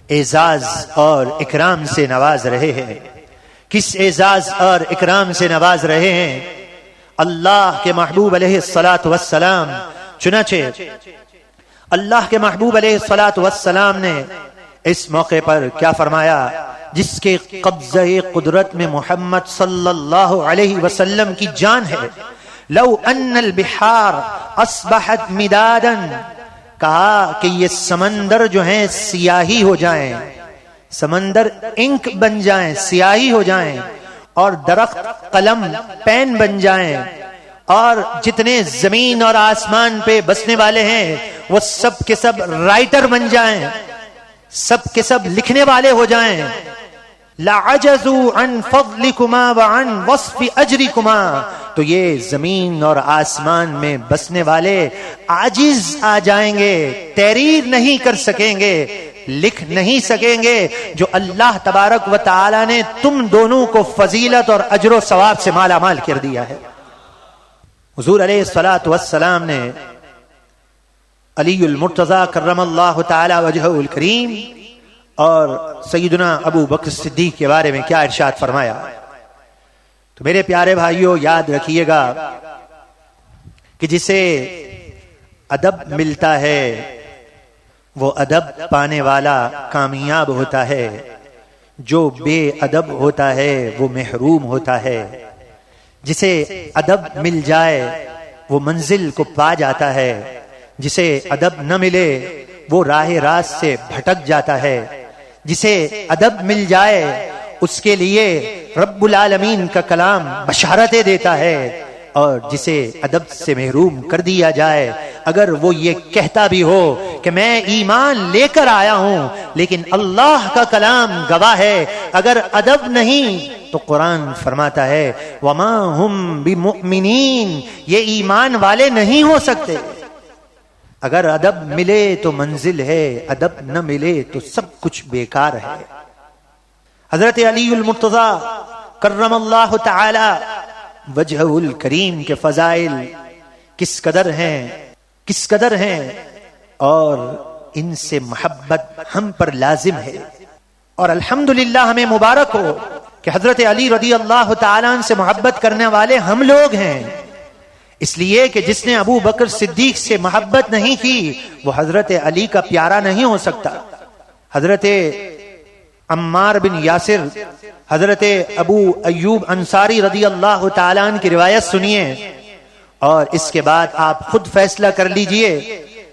اعزاز اور اکرام سے نواز رہے ہیں۔ کس اعزاز اور اکرام سے نواز رہے ہیں؟ اللہ کے محبوب علیہ الصلوۃ والسلام۔ چنانچہ اللہ کے محبوب علیہ الصلوۃ والسلام نے اس موقع پر کیا فرمایا؟ جس کے قبضہ قدرت میں محمد صلی اللہ علیہ وسلم کی جان ہے، لو ان البحار اصبحت مدادا، کہا کہ یہ سمندر جو ہیں سیاہی ہو جائیں، سمندر انک بن جائیں، سیاہی ہو جائیں، اور درخت قلم پین بن جائیں، اور جتنے زمین اور آسمان پہ بسنے والے ہیں وہ سب کے سب رائٹر بن جائیں، سب کے سب لکھنے والے ہو جائیں، لعجزوا عن فضلكما وعن وصف اجركما، تو یہ زمین اور آسمان میں بسنے والے عاجز آ جائیں گے، تحریر نہیں کر سکیں گے، لکھ نہیں سکیں گے جو اللہ تبارک و تعالی نے تم دونوں کو فضیلت اور اجر و ثواب سے مالا مال کر دیا ہے۔ حضور علیہ الصلوۃ والسلام نے علی المرتضی کرم اللہ تعالی وجہہ الکریم اور سیدنا ابو بکر صدیق کے بارے میں کیا ارشاد فرمایا؟ تو میرے پیارے بھائیوں یاد رکھیے گا کہ جسے ادب ملتا ہے وہ ادب پانے والا کامیاب ہوتا ہے، جو بے ادب ہوتا ہے وہ محروم ہوتا ہے۔ جسے ادب مل جائے وہ منزل کو پا جاتا ہے، جسے ادب نہ ملے وہ راہ راست سے بھٹک جاتا ہے۔ جسے ادب مل جائے اس کے لیے رب العالمین کا کلام بشارتیں دیتا ہے، اور جسے ادب سے محروم کر دیا جائے اگر وہ یہ کہتا بھی ہو کہ میں ایمان لے کر آیا ہوں، لیکن اللہ کا کلام گواہ ہے اگر ادب نہیں تو قرآن فرماتا ہے وما ہم بمؤمنین، یہ ایمان والے نہیں ہو سکتے۔ اگر ادب ملے تو منزل ہے، ادب نہ ملے تو سب کچھ بیکار ہے۔ حضرت علی المرتضی کرم اللہ تعالی وجہ الکریم کے فضائل کس قدر ہیں اور ان سے محبت ہم پر لازم ہے، اور الحمدللہ ہمیں مبارک ہو کہ حضرت علی رضی اللہ تعالیٰ عنہ سے محبت کرنے والے ہم لوگ ہیں۔ اس لیے کہ جس نے ابو بکر صدیق سے محبت نہیں کی وہ حضرت علی کا پیارا نہیں ہو سکتا۔ حضرت عمار بن یاسر، حضرت ابو ایوب انصاری رضی اللہ تعالیٰ عنہ کی روایت سنیے، اور اس کے بعد آپ خود فیصلہ کر لیجئے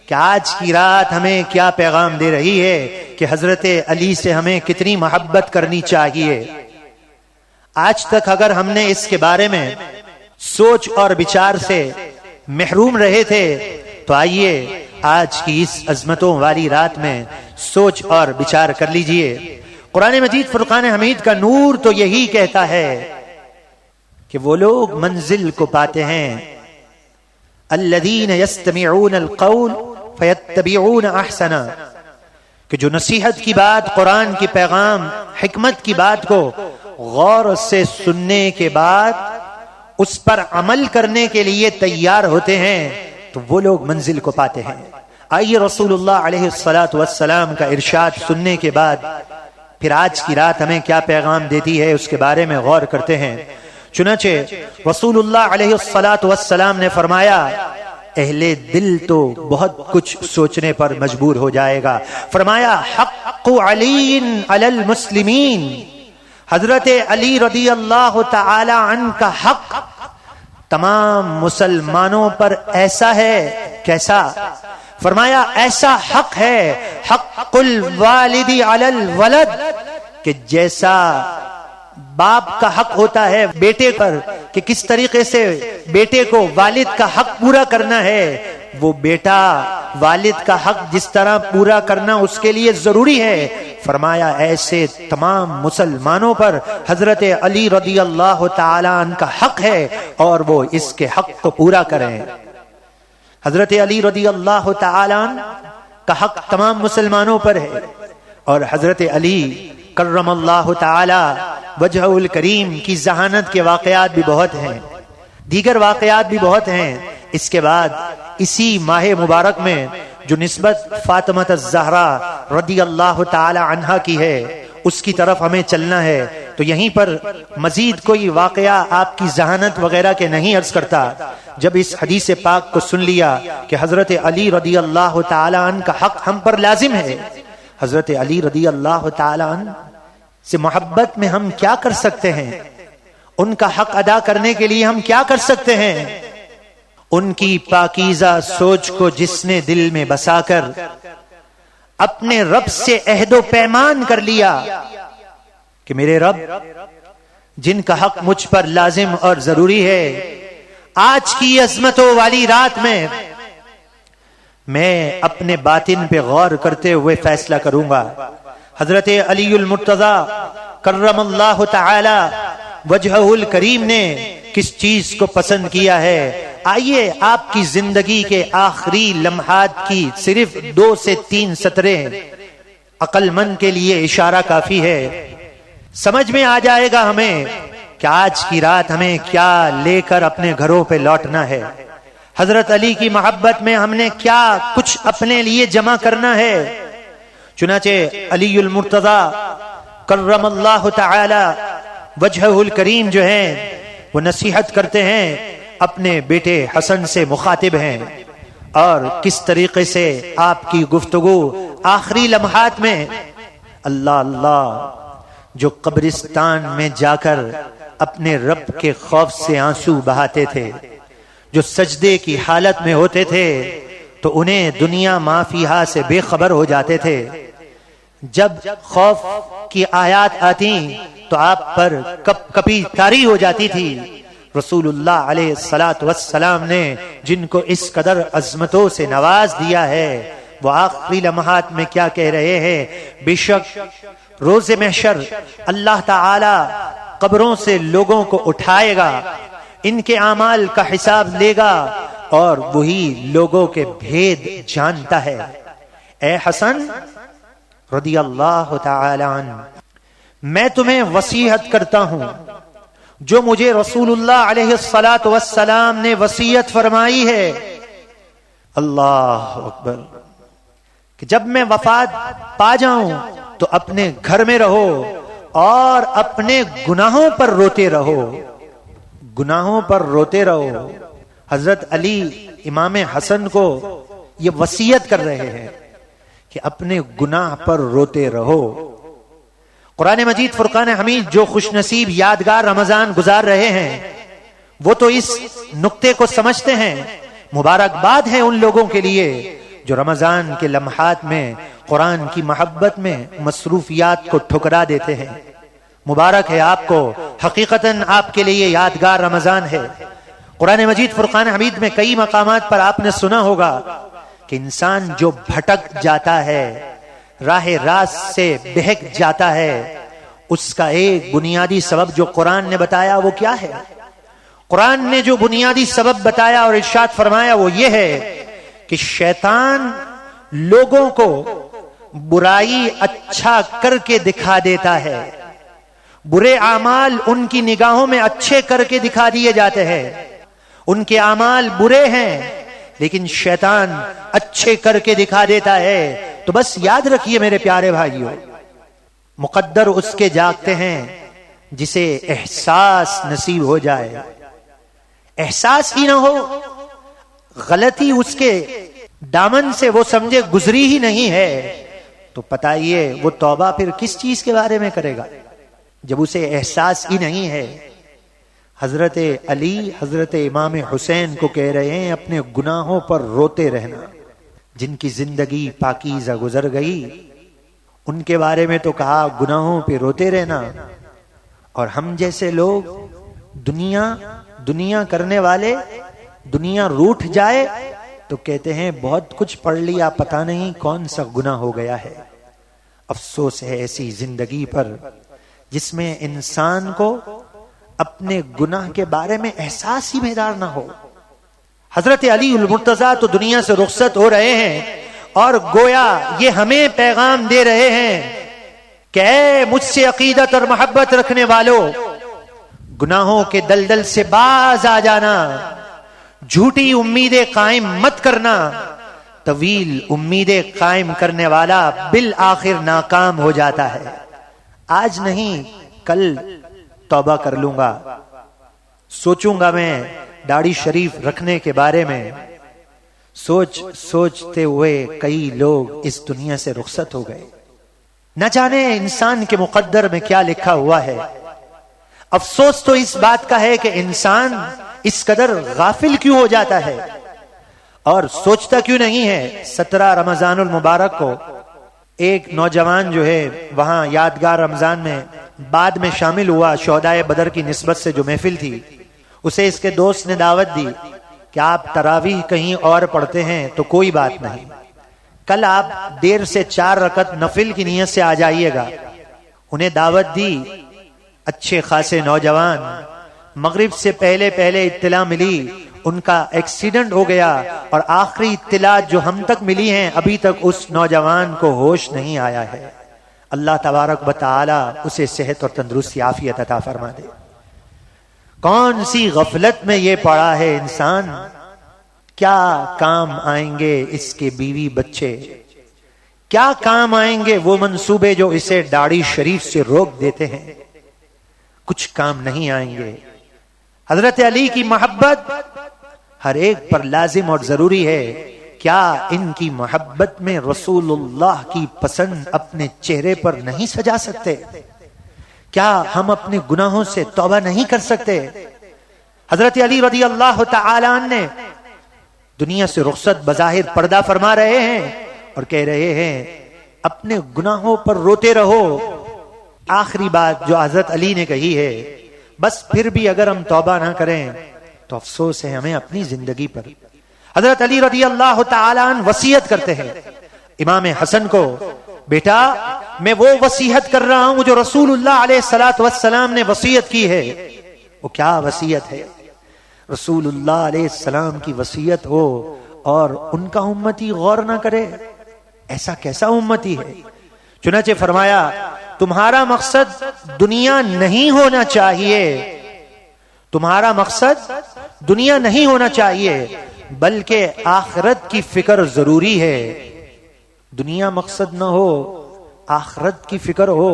کہ آج کی رات ہمیں کیا پیغام دے رہی ہے کہ حضرت علی سے ہمیں کتنی محبت کرنی چاہیے۔ آج تک اگر ہم نے اس کے بارے میں سوچ اور بچار سے محروم رہے تھے تو آئیے آج کی اس عظمتوں والی رات میں سوچ اور بچار کر لیجئے۔ قرآن مجید فرقان حمید کا نور تو یہی کہتا ہے کہ وہ لوگ منزل کو پاتے ہیں الذین یستمعون القول فیتبعون احسنا، کہ جو نصیحت کی بات، قرآن کی پیغام، حکمت کی بات کو غور سے سننے کے بعد اس پر عمل کرنے کے لیے تیار ہوتے ہیں تو وہ لوگ منزل کو پاتے ہیں۔ آئیے رسول اللہ علیہ الصلاۃ والسلام کا ارشاد سننے کے بعد پھر آج کی رات ہمیں کیا پیغام دیتی ہے اس کے بارے میں غور کرتے ہیں۔ چنانچہ رسول اللہ علیہ الصلاۃ والسلام نے فرمایا اہل دل تو بہت کچھ سوچنے پر مجبور ہو جائے گا۔ فرمایا حق علی علی المسلمین، حضرت علی رضی اللہ تعالی عنہ کا حق تمام مسلمانوں پر ایسا ہے، کیسا؟ فرمایا ایسا حق ہے حق الوالد علی الولد، کہ جیسا باپ کا حق ہوتا ہے بیٹے پر کہ کس طریقے سے بیٹے کو والد کا حق پورا کرنا ہے، وہ بیٹا والد کا حق جس طرح پورا کرنا اس کے لیے ضروری ہے، فرمایا ایسے تمام مسلمانوں پر حضرت علی رضی اللہ تعالی عنہ کا حق ہے اور وہ اس کے حق کو پورا کریں۔ حضرت علی رضی اللہ تعالی عنہ کا حق تمام مسلمانوں پر ہے، اور حضرت علی کرم اللہ تعالی وجہ الکریم کی ذہانت کے واقعات بھی بہت ہیں، دیگر واقعات بھی بہت ہیں۔ اس کے بعد اسی ماہ مبارک میں جو نسبت فاطمہ الزہرا رضی اللہ تعالی عنہا کی ہے اس کی طرف ہمیں چلنا ہے، تو یہیں پر مزید کوئی واقعہ آپ کی ذہانت وغیرہ کے نہیں عرض کرتا۔ جب اس حدیث پاک کو سن لیا کہ حضرت علی رضی اللہ تعالی عنہ کا حق ہم پر لازم ہے، حضرت علی رضی اللہ تعالی عنہ سے محبت میں ہم کیا کر سکتے ہیں، ان کا حق ادا کرنے کے لیے ہم کیا کر سکتے ہیں، ان کی پاکیزہ سوچ کو جس نے دل میں بسا کر اپنے رب سے عہد و پیمان کر لیا کہ میرے رب جن کا حق مجھ پر لازم اور ضروری ہے، آج کی عظمتوں والی رات میں اپنے باطن پہ غور کرتے ہوئے فیصلہ کروں گا۔ حضرت علی المرتضی کرم اللہ تعالی وجہہ الکریم نے کس چیز کو پسند کیا ہے، آئیے آپ کی زندگی کے آخری لمحات کی صرف 2 سے 3 سطریں عقل مند کے لیے اشارہ کافی ہے، سمجھ میں آ جائے گا ہمیں کہ آج کی رات ہمیں کیا لے کر اپنے گھروں پہ لوٹنا ہے، حضرت علی کی محبت میں ہم نے کیا کچھ اپنے لیے جمع کرنا ہے۔ چنانچہ علی المرتضی کرم اللہ تعالی وجہہ الکریم جو ہیں وہ نصیحت کرتے ہیں، اپنے بیٹے حسن سے مخاطب ہیں، اور کس طریقے سے آپ کی گفتگو آخری لمحات میں، اللہ اللہ، جو قبرستان میں جا کر اپنے رب کے خوف سے آنسو بہاتے تھے، جو سجدے کی حالت میں ہوتے تھے تو انہیں دنیا ما فیہا سے بے خبر ہو جاتے تھے، جب خوف کی آیات آتی تو آپ پر کپی طاری ہو جاتی تھی۔ رسول اللہ علیہ السلام نے جن کو اس قدر عظمتوں سے نواز دیا ہے، وہ آخری لمحات میں کیا کہہ رہے ہیں، بے شک روز محشر اللہ تعالی قبروں سے لوگوں کو اٹھائے گا، ان کے اعمال کا حساب لے گا، اور وہی لوگوں کے بھید جانتا ہے۔ اے حسن رضی اللہ تعالی عنہ، میں تمہیں وصیت کرتا ہوں جو مجھے رسول اللہ علیہ السلام نے وصیت فرمائی ہے، اللہ اکبر، کہ جب میں وفات پا جاؤں تو اپنے گھر میں رہو اور اپنے گناہوں پر روتے رہو، گناہوں پر روتے رہو۔ حضرت علی امام حسن کو یہ وصیت کر رہے ہیں کہ اپنے گناہ پر روتے رہو۔ قرآن مجید فرقان حمید جو خوش نصیب یادگار رمضان گزار رہے ہیں وہ تو اس نقطے کو سمجھتے ہیں، مبارکباد ہے ان لوگوں کے لیے جو رمضان کے لمحات میں قرآن کی محبت میں مصروفیات کو ٹھکرا دیتے ہیں، مبارک ہے آپ کو، حقیقتاً آپ کے لیے یادگار رمضان ہے۔ قرآن مجید فرقان حمید میں کئی مقامات پر آپ نے سنا ہوگا کہ انسان جو بھٹک جاتا ہے، راہ راست سے بہک جاتا ہے، اس کا ایک بنیادی سبب جو قرآن نے بتایا وہ کیا ہے؟ قرآن نے جو بنیادی سبب بتایا اور ارشاد فرمایا وہ یہ ہے کہ شیطان لوگوں کو برائی اچھا کر کے دکھا دیتا ہے، برے اعمال ان کی نگاہوں میں اچھے کر کے دکھا دیے جاتے ہیں، ان کے اعمال برے ہیں لیکن شیطان اچھے کر کے دکھا دیتا ہے۔ تو بس یاد رکھیے میرے پیارے بھائیوں، مقدر اس کے جاگتے ہیں جسے احساس نصیب ہو جائے، احساس ہی نہ ہو، غلطی اس کے دامن سے وہ سمجھے گزری ہی نہیں ہے، تو بتائیے وہ توبہ پھر کس چیز کے بارے میں کرے گا جب اسے احساس ہی نہیں ہے۔ حضرت علی حضرت امام حسین کو کہہ رہے ہیں اپنے گناہوں پر روتے رہنا، جن کی زندگی پاکیزہ گزر گئی ان کے بارے میں تو کہا گناہوں پہ روتے رہنا، اور ہم جیسے لوگ دنیا کرنے والے، دنیا روٹھ جائے تو کہتے ہیں بہت کچھ پڑھ لیا، پتہ نہیں کون سا گناہ ہو گیا ہے۔ افسوس ہے ایسی زندگی پر جس میں انسان کو اپنے گناہ کے بارے میں احساس ہی بیدار نہ ہو۔ حضرت علی المرتضیٰ تو دنیا سے رخصت ہو رہے ہیں اور گویا یہ ہمیں پیغام دے رہے ہیں کہ اے مجھ سے عقیدت اور محبت رکھنے والوں، گناہوں کے دلدل سے باز آ جانا، جھوٹی امیدیں قائم مت کرنا، طویل امیدیں قائم کرنے والا بالآخر ناکام ہو جاتا ہے۔ آج نہیں کل توبہ کر لوں گا، سوچوں گا میں داڑھی شریف رکھنے کے بارے میں، سوچتے ہوئے کئی لوگ اس دنیا سے رخصت ہو گئے۔ نہ جانے انسان کے مقدر میں کیا لکھا ہوا ہے۔ افسوس تو اس بات کا ہے کہ انسان اس قدر غافل کیوں ہو جاتا ہے اور سوچتا کیوں نہیں ہے۔ 17 رمضان المبارک کو ایک نوجوان جو ہے وہاں یادگار رمضان میں بعد میں شامل ہوا، شہدائے بدر کی نسبت سے جو محفل تھی، اسے اس کے دوست نے دعوت دی کہ آپ تراویح کہیں اور پڑھتے ہیں تو کوئی بات نہیں، کل آپ دیر سے 4 رکعت نفل کی نیت سے آ جائیے گا۔ انہیں دعوت دی. اچھے خاصے نوجوان، مغرب سے پہلے اطلاع ملی ان کا ایکسیڈنٹ ہو گیا، اور آخری اطلاع جو ہم تک ملی ہیں ابھی تک اس نوجوان کو ہوش نہیں آیا ہے. اللہ تبارک و تعالی اسے صحت اور تندرستی عافیت عطا فرما دے. کون سی غفلت میں یہ پڑا ہے انسان، کیا کام آئیں گے اس کے بیوی بچے، کیا کام آئیں گے وہ منصوبے جو اسے داڑھی شریف سے روک دیتے ہیں، کچھ کام نہیں آئیں گے. حضرت علی کی محبت ہر ایک پر لازم اور ضروری ہے. کیا ان کی محبت میں رسول اللہ کی پسند اپنے چہرے پر نہیں سجا سکتے؟ کیا ہم اپنے گناہوں سے توبہ نہیں کر سکتے؟ حضرت علی رضی اللہ تعالی عنہ نے دنیا سے رخصت بظاہر پردہ فرما رہے ہیں اور کہہ رہے ہیں اپنے گناہوں پر روتے رہو. آخری بات جو حضرت علی نے کہی ہے، بس پھر بھی اگر ہم توبہ نہ کریں تو افسوس ہے ہمیں اپنی زندگی پر. حضرت علی رضی اللہ تعالی عنہ وصیت کرتے ہیں امام حسن کو، بیٹا میں وہ وصیت کر رہا ہوں جو رسول اللہ علیہ الصلوۃ والسلام نے وصیت کی ہے. وہ کیا وصیت ہے؟ رسول اللہ علیہ السلام کی وصیت ہو اور ان کا امتی غور نہ کرے، ایسا کیسا امتی ہے؟ چنانچہ فرمایا تمہارا مقصد دنیا نہیں ہونا چاہیے، تمہارا مقصد دنیا نہیں ہونا چاہیے بلکہ آخرت کی فکر ضروری ہے. دنیا مقصد نہ ہو، آخرت کی فکر ہو.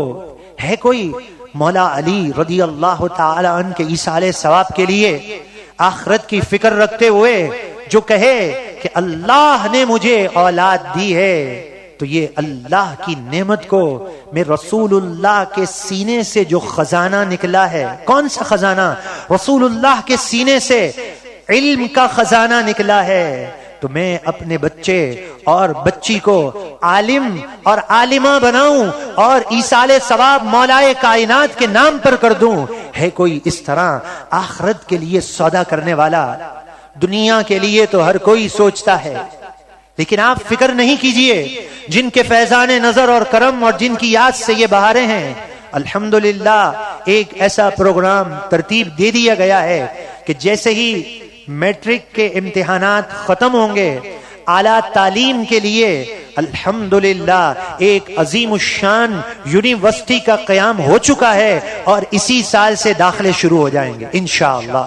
ہے کوئی مولا علی رضی اللہ تعالی عنہ کے ایصال ثواب کے لیے آخرت کی فکر رکھتے ہوئے جو کہے کہ اللہ نے مجھے اولاد دی ہے تو یہ اللہ کی نعمت کو میں رسول اللہ کے سینے سے جو خزانہ نکلا ہے، کون سا خزانہ؟ رسول اللہ کے سینے سے علم کا خزانہ نکلا ہے، تو میں اپنے بچے اور بچی کو عالم اور عالمہ بناؤں اور ایصال ثواب مولائے کائنات کے نام پر کر دوں. ہے کوئی اس طرح آخرت کے لیے سودا کرنے والا؟ دنیا کے لیے تو ہر کوئی سوچتا ہے، لیکن آپ فکر نہیں کیجئے جن کے فیضان نظر اور کرم اور جن کی یاد سے یہ بہاریں ہیں. الحمدللہ ایک ایسا پروگرام ترتیب دے دیا گیا ہے کہ جیسے ہی میٹرک کے امتحانات ختم ہوں گے، اعلیٰ تعلیم کے لیے الحمدللہ ایک عظیم الشان یونیورسٹی کا قیام ہو چکا ہے اور اسی سال سے داخلے شروع ہو جائیں گے انشاءاللہ.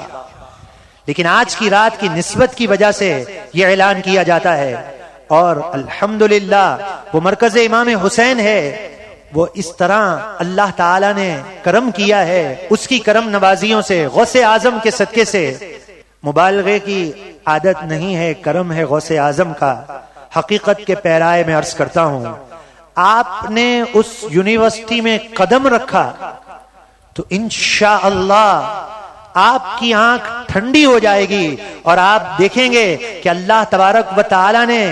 لیکن آج کی رات کی نسبت کی وجہ سے یہ اعلان کیا جاتا ہے، اور الحمدللہ وہ مرکز امام حسین ہے، وہ اس طرح اللہ تعالی نے کرم کیا ہے، اس کی کرم نوازیوں سے، غوث اعظم کے صدقے سے. مبالغے کی عادت نہیں ہے، کرم ہے غوث اعظم کا. حقیقت کے پیرائے میں عرض کرتا ہوں، آپ نے اس یونیورسٹی میں قدم رکھا تو انشاءاللہ آپ کی آنکھ ٹھنڈی ہو جائے گی اور آپ دیکھیں گے کہ اللہ تبارک و تعالی نے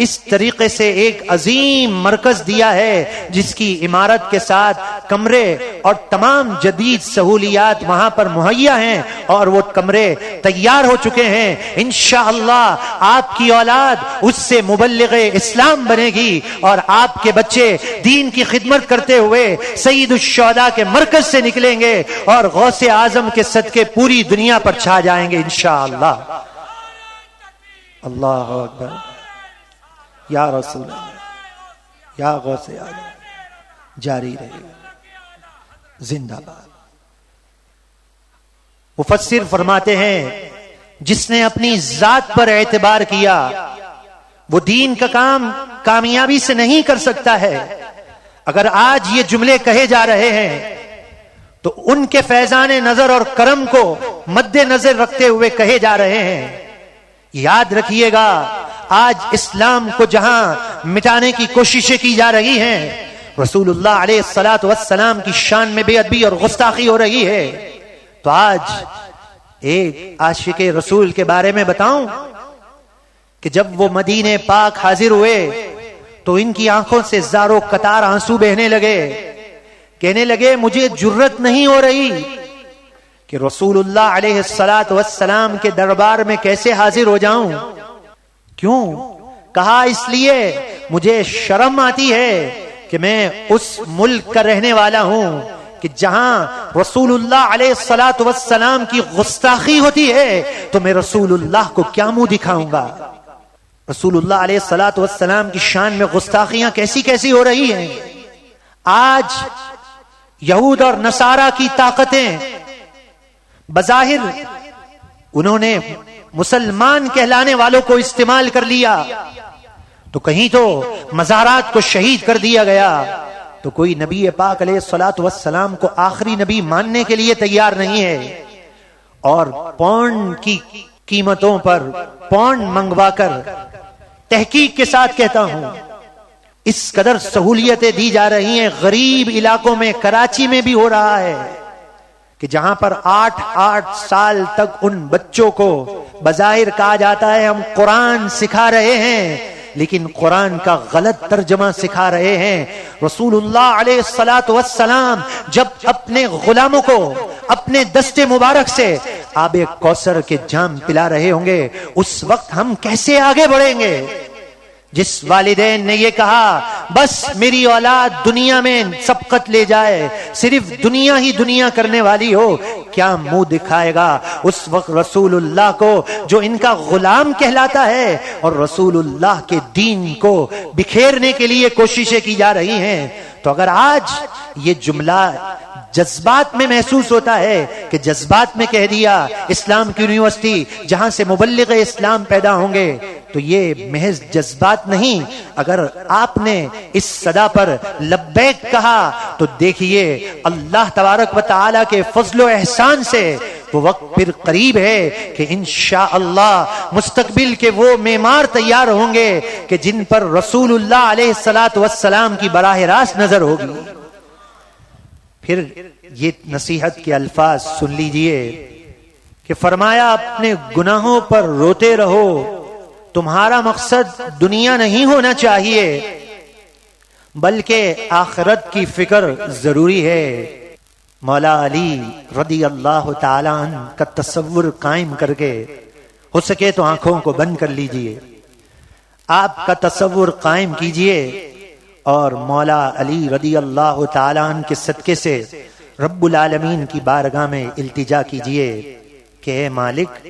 اس طریقے سے ایک عظیم مرکز دیا ہے جس کی عمارت کے ساتھ کمرے اور تمام جدید سہولیات وہاں پر مہیا ہیں اور وہ کمرے تیار ہو چکے ہیں. انشاءاللہ آپ کی اولاد اس سے مبلغ اسلام بنے گی اور آپ کے بچے دین کی خدمت کرتے ہوئے سید الشہداء کے مرکز سے نکلیں گے اور غوث اعظم کے صدقے پوری دنیا پر چھا جائیں گے انشاءاللہ. اللہ اکبر، یا رسول اللہ، یا غوث اعظم، جاری رہے زندہ باد. مفسر فرماتے ہیں جس نے اپنی ذات پر اعتبار کیا وہ دین کا کام کامیابی سے نہیں کر سکتا ہے. اگر آج یہ جملے کہے جا رہے ہیں تو ان کے فیضان نظر اور کرم کو مد نظر رکھتے ہوئے کہے جا رہے ہیں. یاد رکھیے گا آج اسلام کو جہاں مٹانے کی کوششیں کی جا رہی ہیں، رسول اللہ علیہ الصلوۃ والسلام کی شان میں بے ادبی اور گستاخی ہو رہی ہے، تو آج ایک عاشق رسول کے بارے میں بتاؤں کہ جب وہ مدینے پاک حاضر ہوئے تو ان کی آنکھوں سے زاروں قطار آنسو بہنے لگے. کہنے لگے مجھے جرت نہیں ہو رہی کہ رسول اللہ علیہ الصلوۃ والسلام کے دربار میں کیسے حاضر ہو جاؤں. کیوں؟ کہا اس لیے مجھے شرم آتی ہے کہ میں اس ملک کا رہنے والا ہوں کہ جہاں رسول اللہ علیہ الصلوۃ والسلام کی گستاخی ہوتی ہے تو میں رسول اللہ کو کیا منہ دکھاؤں گا؟ رسول اللہ علیہ الصلوۃ والسلام کی شان میں گستاخیاں کیسی کیسی ہو رہی ہیں۔ آج یہود اور نصارہ کی طاقتیں بظاہر انہوں نے مسلمان کہلانے والوں کو استعمال کر لیا، تو کہیں تو مزارات کو شہید کر دیا گیا، تو کوئی نبی پاک علیہ الصلوۃ والسلام کو آخری نبی ماننے کے لیے تیار نہیں ہے، اور پونڈ کی قیمتوں پر پونڈ منگوا کر تحقیق کے ساتھ کہتا ہوں اس قدر سہولیتیں دی جا رہی ہیں غریب علاقوں میں، کراچی میں بھی ہو رہا ہے کہ جہاں پر 8 سال تک ان بچوں کو بظاہر کہا جاتا ہے ہم قرآن سکھا رہے ہیں، لیکن قرآن کا غلط ترجمہ سکھا رہے ہیں۔ رسول اللہ علیہ الصلوۃ والسلام جب اپنے غلاموں کو اپنے دستے مبارک سے آب کوثر کے جام پلا رہے ہوں گے، اس وقت ہم کیسے آگے بڑھیں گے؟ جس والدین نے یہ کہا بس میری اولاد دنیا میں سبقت لے جائے، صرف دنیا ہی دنیا کرنے والی ہو، کیا منہ دکھائے گا اس وقت رسول اللہ کو جو ان کا غلام کہلاتا ہے، اور رسول اللہ کے دین کو بکھیرنے کے لیے کوششیں کی جا رہی ہیں؟ تو اگر آج یہ جملہ جذبات میں محسوس ہوتا ہے کہ جذبات میں کہہ دیا اسلام کی یونیورسٹی جہاں سے مبلغ اسلام پیدا ہوں گے، تو یہ محض جذبات نہیں، اگر آپ نے اس صدا پر لبیک کہا تو دیکھیے اللہ تبارک و تعالی کے فضل و احسان سے وہ وقت پھر قریب ہے کہ انشاءاللہ مستقبل کے وہ معمار تیار ہوں گے کہ جن پر رسول اللہ علیہ الصلوۃ والسلام کی براہ راست نظر ہوگی۔ پھر یہ نصیحت کے الفاظ سن لیجئے کہ فرمایا اپنے گناہوں پر روتے رہو، تمہارا مقصد دنیا نہیں ہونا چاہیے بلکہ آخرت کی فکر ضروری ہے۔ مولا علی رضی اللہ تعالیٰ عنہ کا تصور قائم کر کے، ہو سکے تو آنکھوں کو بند کر لیجئے، آپ کا تصور قائم کیجئے اور مولا علی رضی اللہ تعالیٰ عنہ کے صدقے سے رب العالمین کی بارگاہ میں التجا کیجئے کہ اے مالک،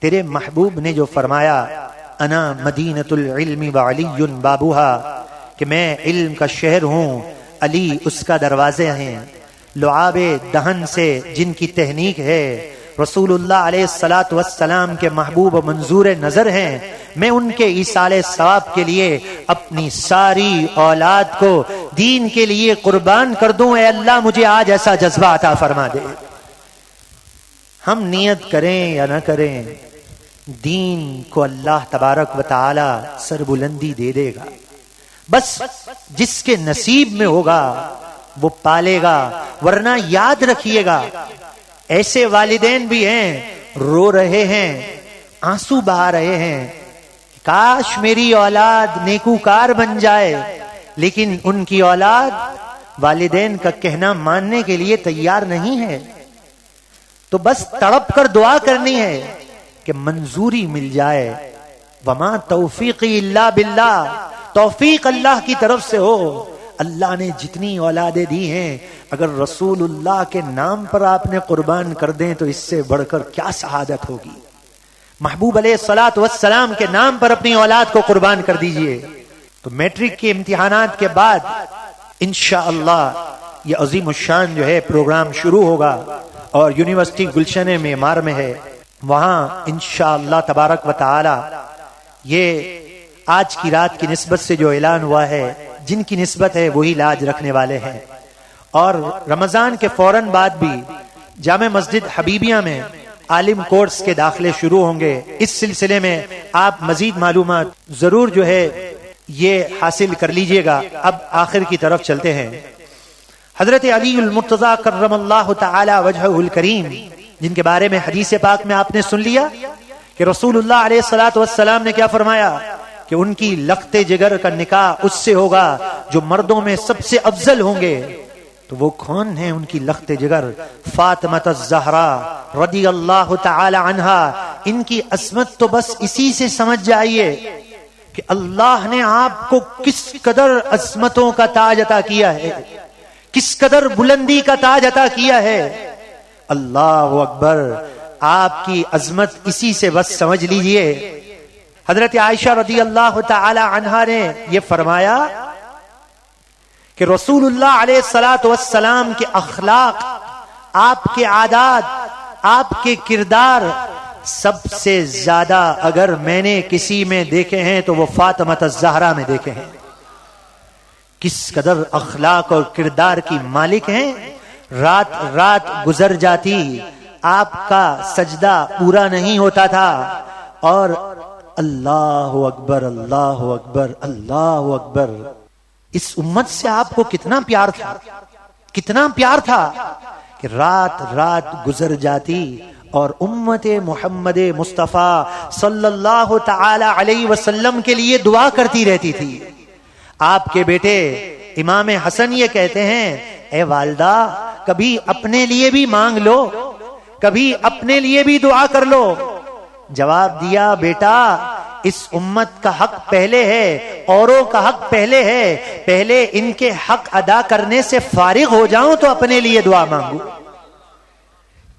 تیرے محبوب نے جو فرمایا انا مدینۃ العلم وعلی بابوہا، کہ میں علم کا شہر ہوں، علی اس کا دروازے ہیں، لعاب دہن سے جن کی تہنیک ہے رسول اللہ علیہ الصلوۃ والسلام کے محبوب و منظور نظر ہیں، میں ان کے ایصال ثواب کے لیے اپنی ساری اولاد کو دین کے لیے قربان کر دوں، اے اللہ مجھے آج ایسا جذبہ عطا فرما دے۔ ہم نیت کریں یا نہ کریں، دین کو اللہ تبارک و تعالی سربلندی دے دے گا، بس جس کے نصیب میں ہوگا وہ پالے گا، ورنہ یاد رکھیے گا ایسے والدین بھی ہیں رو رہے ہیں، آنسو بہا رہے ہیں، کاش میری اولاد نیکوکار بن جائے، لیکن ان کی اولاد والدین کا کہنا ماننے کے لیے تیار نہیں ہے، تو بس تڑپ کر دعا کرنی ہے کہ منظوری مل جائے۔ وما توفیقی الا باللہ، توفیق اللہ کی طرف سے ہو۔ اللہ نے جتنی اولادیں دی ہیں اگر رسول اللہ کے نام پر آپ نے قربان کر دیں تو اس سے بڑھ کر کیا سعادت ہوگی۔ محبوب علیہ الصلوۃ والسلام کے نام پر اپنی اولاد کو قربان کر دیجئے۔ تو میٹرک کے امتحانات کے بعد انشاءاللہ یہ عظیم الشان جو ہے پروگرام شروع ہوگا، اور یونیورسٹی گلشن معمار میں ہے، وہاں انشاءاللہ تبارک و تعالی یہ آج کی رات کی نسبت سے جو اعلان ہوا ہے، جن کی نسبت ہے وہی لاج رکھنے والے ہیں، اور رمضان کے فوراً بعد بھی جامع مسجد حبیبیہ میں عالم کورس کے داخلے شروع ہوں گے۔ اس سلسلے میں آپ مزید معلومات ضرور جو ہے یہ حاصل کر لیجئے گا۔ اب آخر کی طرف چلتے ہیں۔ حضرت علی المرتضی کرم اللہ تعالی وجہہ الکریم، جن کے بارے میں حدیث پاک میں آپ نے سن لیا کہ رسول اللہ علیہ الصلوۃ والسلام نے کیا فرمایا کہ ان کی لخت جگر کا نکاح اس سے ہوگا جو مردوں میں سب سے افضل ہوں گے۔ تو وہ کون ہیں ان کی لخت جگر؟ فاطمہ الزہرا رضی اللہ تعالی عنہا۔ ان کی عصمت تو بس اسی سے سمجھ جائیے کہ اللہ نے آپ کو کس قدر عظمتوں کا تاج عطا کیا ہے، کس قدر بلندی کا تاج عطا کیا ہے. اللہ اکبر. آپ کی عظمت اسی سے بس سمجھ لیجئے. حضرت عائشہ رضی اللہ تعالی عنہا نے یہ فرمایا کہ رسول اللہ علیہ الصلوۃ والسلام کے اخلاق، آپ کے عادات، آپ کے کردار سب سے زیادہ اگر میں نے کسی میں دیکھے ہیں تو وہ فاطمہ الزہرا میں دیکھے ہیں. کس قدر اخلاق اور کردار کی مالک ہیں. رات رات گزر جاتی، آپ کا سجدہ پورا نہیں ہوتا تھا، اور اللہ اکبر اللہ اکبر اللہ اکبر. اس امت سے آپ کو کتنا پیار تھا، کتنا پیار تھا کہ رات رات گزر جاتی اور امت محمد مصطفیٰ صلی اللہ تعالی علیہ وسلم کے لیے دعا کرتی رہتی تھی. آپ کے بیٹے امام حسن یہ کہتے ہیں، اے والدہ کبھی اپنے لیے بھی مانگ لو، کبھی اپنے لیے بھی دعا کر لو. جواب دیا، بیٹا اس امت کا حق پہلے ہے، اوروں کا حق پہلے ہے، پہلے ان کے حق ادا کرنے سے فارغ ہو جاؤں تو اپنے لیے دعا مانگوں.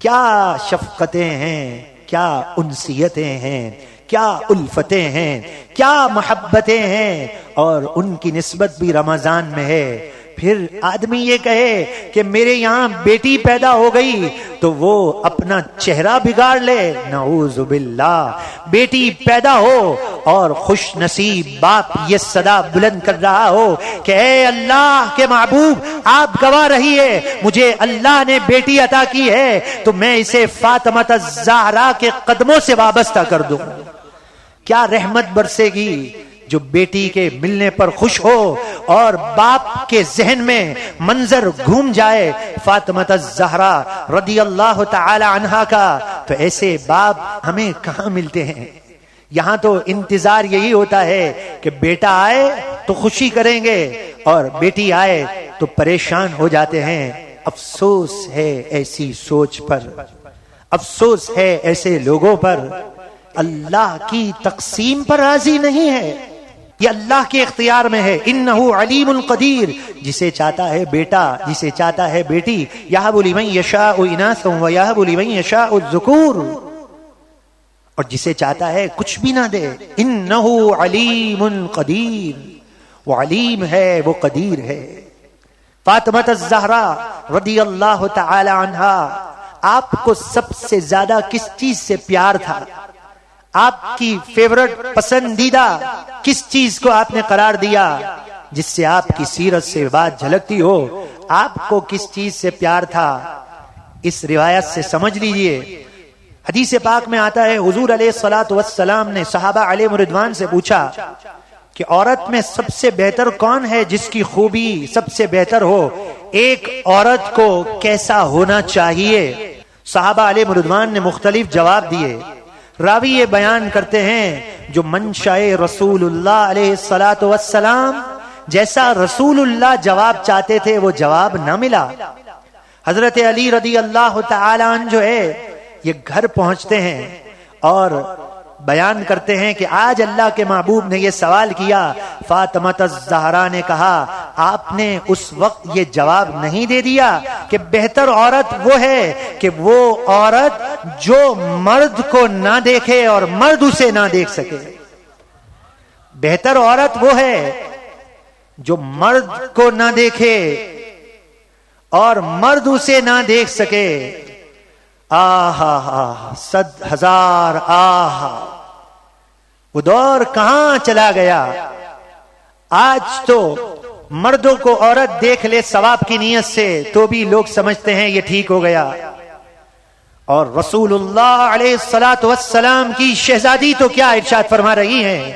کیا شفقتیں ہیں، کیا انسیتیں ہیں، کیا الفتیں ہیں، کیا محبتیں ہیں، اور ان کی نسبت بھی رمضان میں ہے. پھر آدمی یہ کہے کہ میرے یہاں بیٹی پیدا ہو گئی تو وہ اپنا چہرہ بگاڑ لے، نعوذ باللہ. بیٹی پیدا ہو اور خوش نصیب باپ یہ صدا بلند کر رہا ہو کہ اے اللہ کے محبوب آپ گواہ رہیے، مجھے اللہ نے بیٹی عطا کی ہے تو میں اسے فاطمہ الزہرا کے قدموں سے وابستہ کر دوں. کیا رحمت برسے گی جو بیٹی کے ملنے پر خوش ہو اور باپ کے ذہن میں منظر گھوم جائے فاطمہ الزہرا رضی اللہ تعالی عنہا کا. تو ایسے باپ ہمیں کہاں ملتے ہیں. یہاں تو انتظار یہی ہوتا ہے کہ بیٹا آئے تو خوشی کریں گے اور بیٹی آئے تو پریشان ہو جاتے ہیں. افسوس ہے ایسی سوچ پر، افسوس ہے ایسے لوگوں پر. اللہ کی تقسیم پر راضی نہیں ہے، یہ اللہ کے اختیار میں ہے. انہو علیم قدیر. جسے چاہتا ہے بیٹا، جسے چاہتا ہے بیٹی، یہب لمن یشاء اناثا ویہب لمن یشاء الذکور، اور جسے چاہتا ہے کچھ بھی نہ دے. انہو علیم قدیر، وہ علیم ہے، وہ قدیر ہے. فاطمہ الزہرا رضی اللہ تعالی عنہا، آپ کو سب سے زیادہ کس چیز سے پیار تھا؟ آپ کی فیورٹ پسندیدہ کس چیز کو آپ نے قرار دیا جس سے آپ کی سیرت سے بات جھلکتی ہو؟ آپ کو کس چیز سے پیار تھا؟ اس روایت سے سمجھ لیجئے. حدیث پاک میں آتا ہے حضور علیہ الصلوۃ والسلام نے صحابہ علیہ رضوان سے پوچھا کہ عورت میں سب سے بہتر کون ہے جس کی خوبی سب سے بہتر ہو؟ ایک عورت کو کیسا ہونا چاہیے؟ صحابہ علیہ رضوان نے مختلف جواب دیے. راوی یہ بیان کرتے ہیں جو منشاء رسول اللہ علیہ الصلوۃ والسلام، جیسا رسول اللہ جواب چاہتے تھے وہ جواب نہ ملا. حضرت علی رضی اللہ تعالی عنہ جو ہے یہ گھر پہنچتے ہیں اور بیان کرتے ہیں کہ آج اللہ کے محبوب نے یہ سوال کیا. فاطمہ الزہرا نے کہا آپ نے اس وقت یہ جواب نہیں دے دیا کہ بہتر عورت وہ ہے کہ وہ عورت جو مرد کو نہ دیکھے اور مرد اسے نہ دیکھ سکے. بہتر عورت وہ ہے جو مرد کو نہ دیکھے اور مرد اسے نہ دیکھ سکے. آہا صد ہزار آہا، وہ دور کہاں چلا گیا. آج تو مردوں کو عورت دیکھ لے ثواب کی نیت سے تو بھی لوگ سمجھتے ہیں یہ ٹھیک ہو گیا. اور رسول اللہ علیہ الصلوۃ والسلام کی شہزادی تو کیا ارشاد فرما رہی ہیں.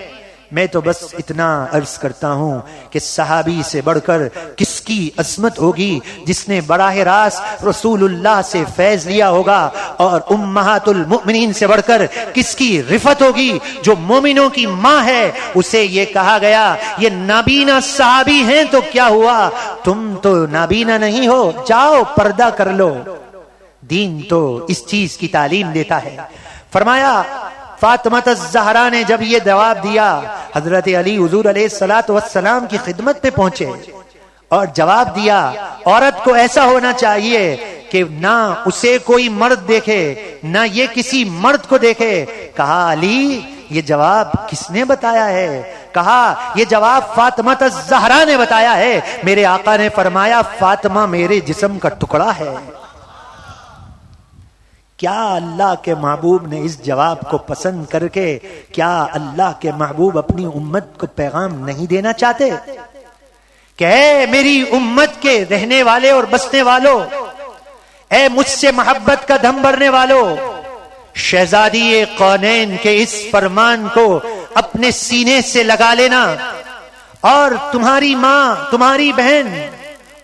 میں تو بس اتنا عرض کرتا ہوں کہ صحابی سے بڑھ کر کس کی عظمت ہوگی جس نے براہ راست رسول اللہ سے فیض لیا ہوگا، اور امہات المؤمنین سے بڑھ کر کس کی رفت ہوگی جو مومنوں کی ماں ہے. اسے یہ کہا گیا یہ نابینا صحابی ہیں تو کیا ہوا، تم تو نابینا نہیں ہو، جاؤ پردہ کر لو. دین تو اس چیز کی تعلیم دیتا ہے. فرمایا فاطمہ الزہرا نے جب یہ جواب دیا، حضرت علی حضور علیہ الصلوۃ والسلام کی خدمت پہ پہنچے اور جواب دیا، عورت کو ایسا ہونا چاہیے کہ نہ اسے کوئی مرد دیکھے نہ یہ کسی مرد کو دیکھے۔ کہا علی یہ جواب کس نے بتایا ہے؟ کہا یہ جواب فاطمہ الزہرا نے بتایا ہے۔ میرے آقا نے فرمایا فاطمہ میرے جسم کا ٹکڑا ہے۔ کیا اللہ کے محبوب نے اس جواب کو پسند کر کے، کیا اللہ کے محبوب اپنی امت کو پیغام نہیں دینا چاہتے کہ اے میری امت کے رہنے والے اور بسنے والوں، اے مجھ سے محبت کا دم بھرنے والوں، شہزادی کونین کے اس فرمان کو اپنے سینے سے لگا لینا، اور تمہاری ماں، تمہاری بہن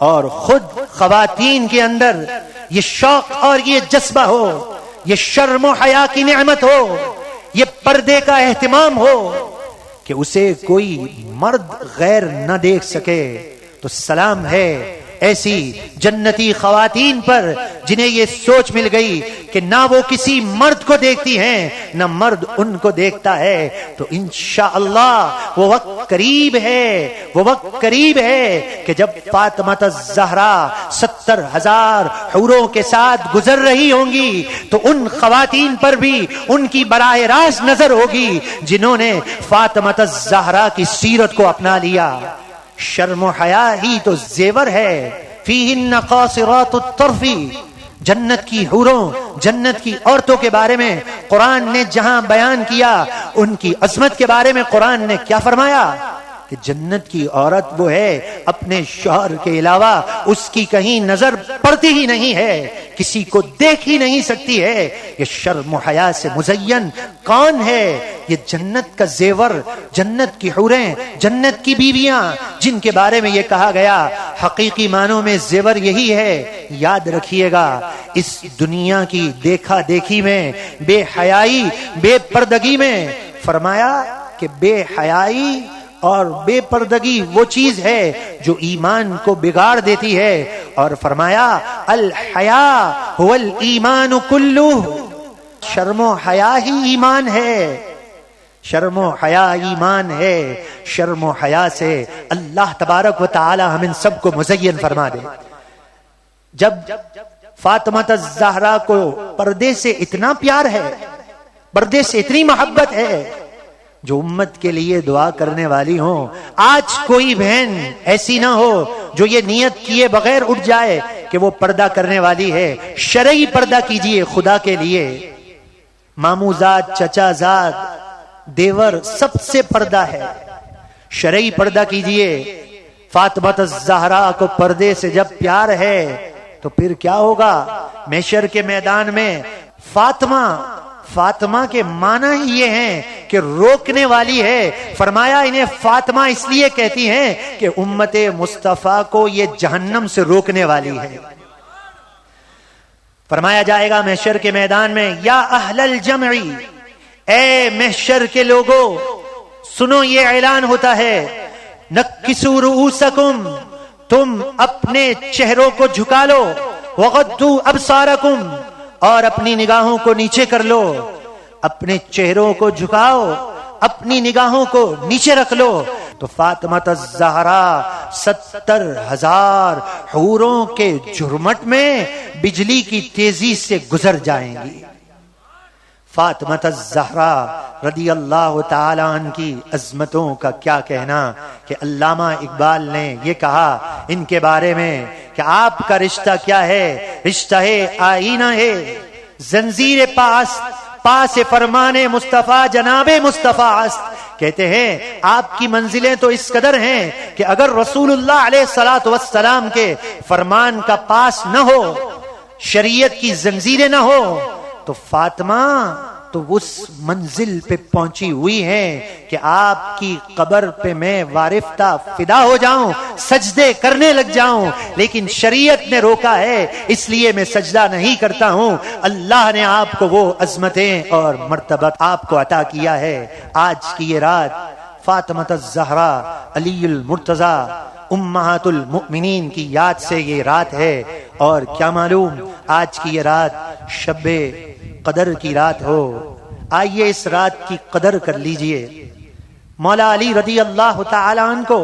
اور خود خواتین کے اندر یہ شوق اور یہ جذبہ ہو، یہ شرم و حیا کی نعمت ہو، یہ پردے کا اہتمام ہو کہ اسے کوئی مرد غیر نہ دیکھ سکے۔ تو سلام ہے ایسی جنتی خواتین پر جنہیں یہ سوچ مل گئی کہ نہ وہ کسی مرد کو دیکھتی ہیں نہ مرد ان کو دیکھتا ہے۔ تو انشاءاللہ وہ وقت قریب ہے، وہ وقت قریب ہے کہ جب فاطمہ الزہرا 70,000 حوروں کے ساتھ گزر رہی ہوں گی تو ان خواتین پر بھی ان کی براہ راست نظر ہوگی جنہوں نے فاطمہ الزہرا کی سیرت کو اپنا لیا۔ شرم و حیا ہی تو زیور ہے۔ فیہن قاصرات الطرف، جنت کی حوروں، جنت کی عورتوں کے بارے میں قرآن نے جہاں بیان کیا، ان کی عظمت کے بارے میں قرآن نے کیا فرمایا کہ جنت کی عورت وہ ہے اپنے شوہر کے علاوہ اس کی کہیں نظر پڑتی ہی نہیں ہے، کسی کو دیکھ ہی نہیں سکتی ہے۔ یہ شرم و حیا سے مزین کون ہے؟ یہ جنت کا زیور، جنت کی حوریں، جنت کی بیویاں جن کے بارے میں یہ کہا گیا حقیقی معنوں میں زیور یہی ہے۔ یاد رکھیے گا اس دنیا کی دیکھا دیکھی میں، بے حیائی، بے پردگی میں، فرمایا کہ بے حیائی اور بے پردگی وہ چیز ہے جو ایمان کو بگاڑ دیتی ہے، اور فرمایا الحیا هو الایمان کلہ، شرم و حیا ہی ایمان ہے، شرم و حیا ایمان ہے۔ شرم و حیا سے اللہ تبارک و تعالی ہم ان سب کو مزین فرما دے۔ جب فاطمہ الزہرا کو پردے سے اتنا پیار ہے، پردے سے اتنی محبت ہے، جو امت کے لیے دعا کرنے والی ہوں، آج کوئی بہن ایسی نہ ہو جو یہ نیت کیے بغیر اٹھ جائے کہ وہ پردہ کرنے والی ہے۔ شرعی پردہ کیجئے خدا کے لیے، ماموزاد، چچا زاد، دیور سب سے پردہ ہے، شرعی پردہ کیجئے۔ فاطمہ الزہرا کو پردے سے جب پیار ہے تو پھر کیا ہوگا؟ محشر کے میدان میں فاطمہ کے معنی ہی یہ ہیں کہ روکنے والی ہے۔ فرمایا انہیں فاطمہ اس لیے کہتی ہیں کہ امت مصطفیٰ کو یہ جہنم سے روکنے والی ہے۔ فرمایا جائے گا محشر کے میدان میں، یا اہل الجمع، اے محشر کے لوگوں سنو، یہ اعلان ہوتا ہے، نکسوا رؤوسکم، تم اپنے چہروں کو جھکا لو، وغضوا ابصارکم، اور اپنی نگاہوں کو نیچے کر لو، اپنے چہروں کو جھکاؤ، اپنی نگاہوں کو نیچے رکھ لو۔ تو فاطمہ الزہرا 70,000 حوروں کے جھرمٹ میں بجلی کی تیزی سے گزر جائیں گی۔ فاطمہ الزہرا رضی اللہ تعالی عنہ کی عظمتوں کا کیا کہنا کہ علامہ اقبال نے یہ کہا ان کے بارے میں کہ آپ کا رشتہ کیا ہے؟ رشتہ ہے آئینہ ہے، زنجیر پاس فرمان مصطفیٰ جناب مصطفیٰ است۔ کہتے ہیں آپ کی منزلیں تو اس قدر ہیں کہ اگر رسول اللہ علیہ الصلوۃ والسلام کے فرمان کا پاس نہ ہو، شریعت کی زنجیریں نہ ہو، تو فاطمہ تو اس منزل پہ پہنچی ہوئی ہیں کہ آپ کی قبر پہ میں وارفتہ فدا ہو جاؤں، سجدے کرنے لگ جاؤں، لیکن شریعت نے روکا ہے اس لیے میں سجدہ نہیں کرتا ہوں۔ اللہ نے آپ کو وہ عظمتیں اور مرتبہ آپ کو عطا کیا ہے۔ آج کی یہ رات فاطمہ الزہرا علی المرتضی امہات المؤمنین کی یاد سے یہ رات ہے، اور کیا معلوم آج کی یہ رات شب قدر کی رات ہو، آئیے اس رات کی قدر کر لیجئے۔ مولا علی رضی اللہ تعالی عنہ کو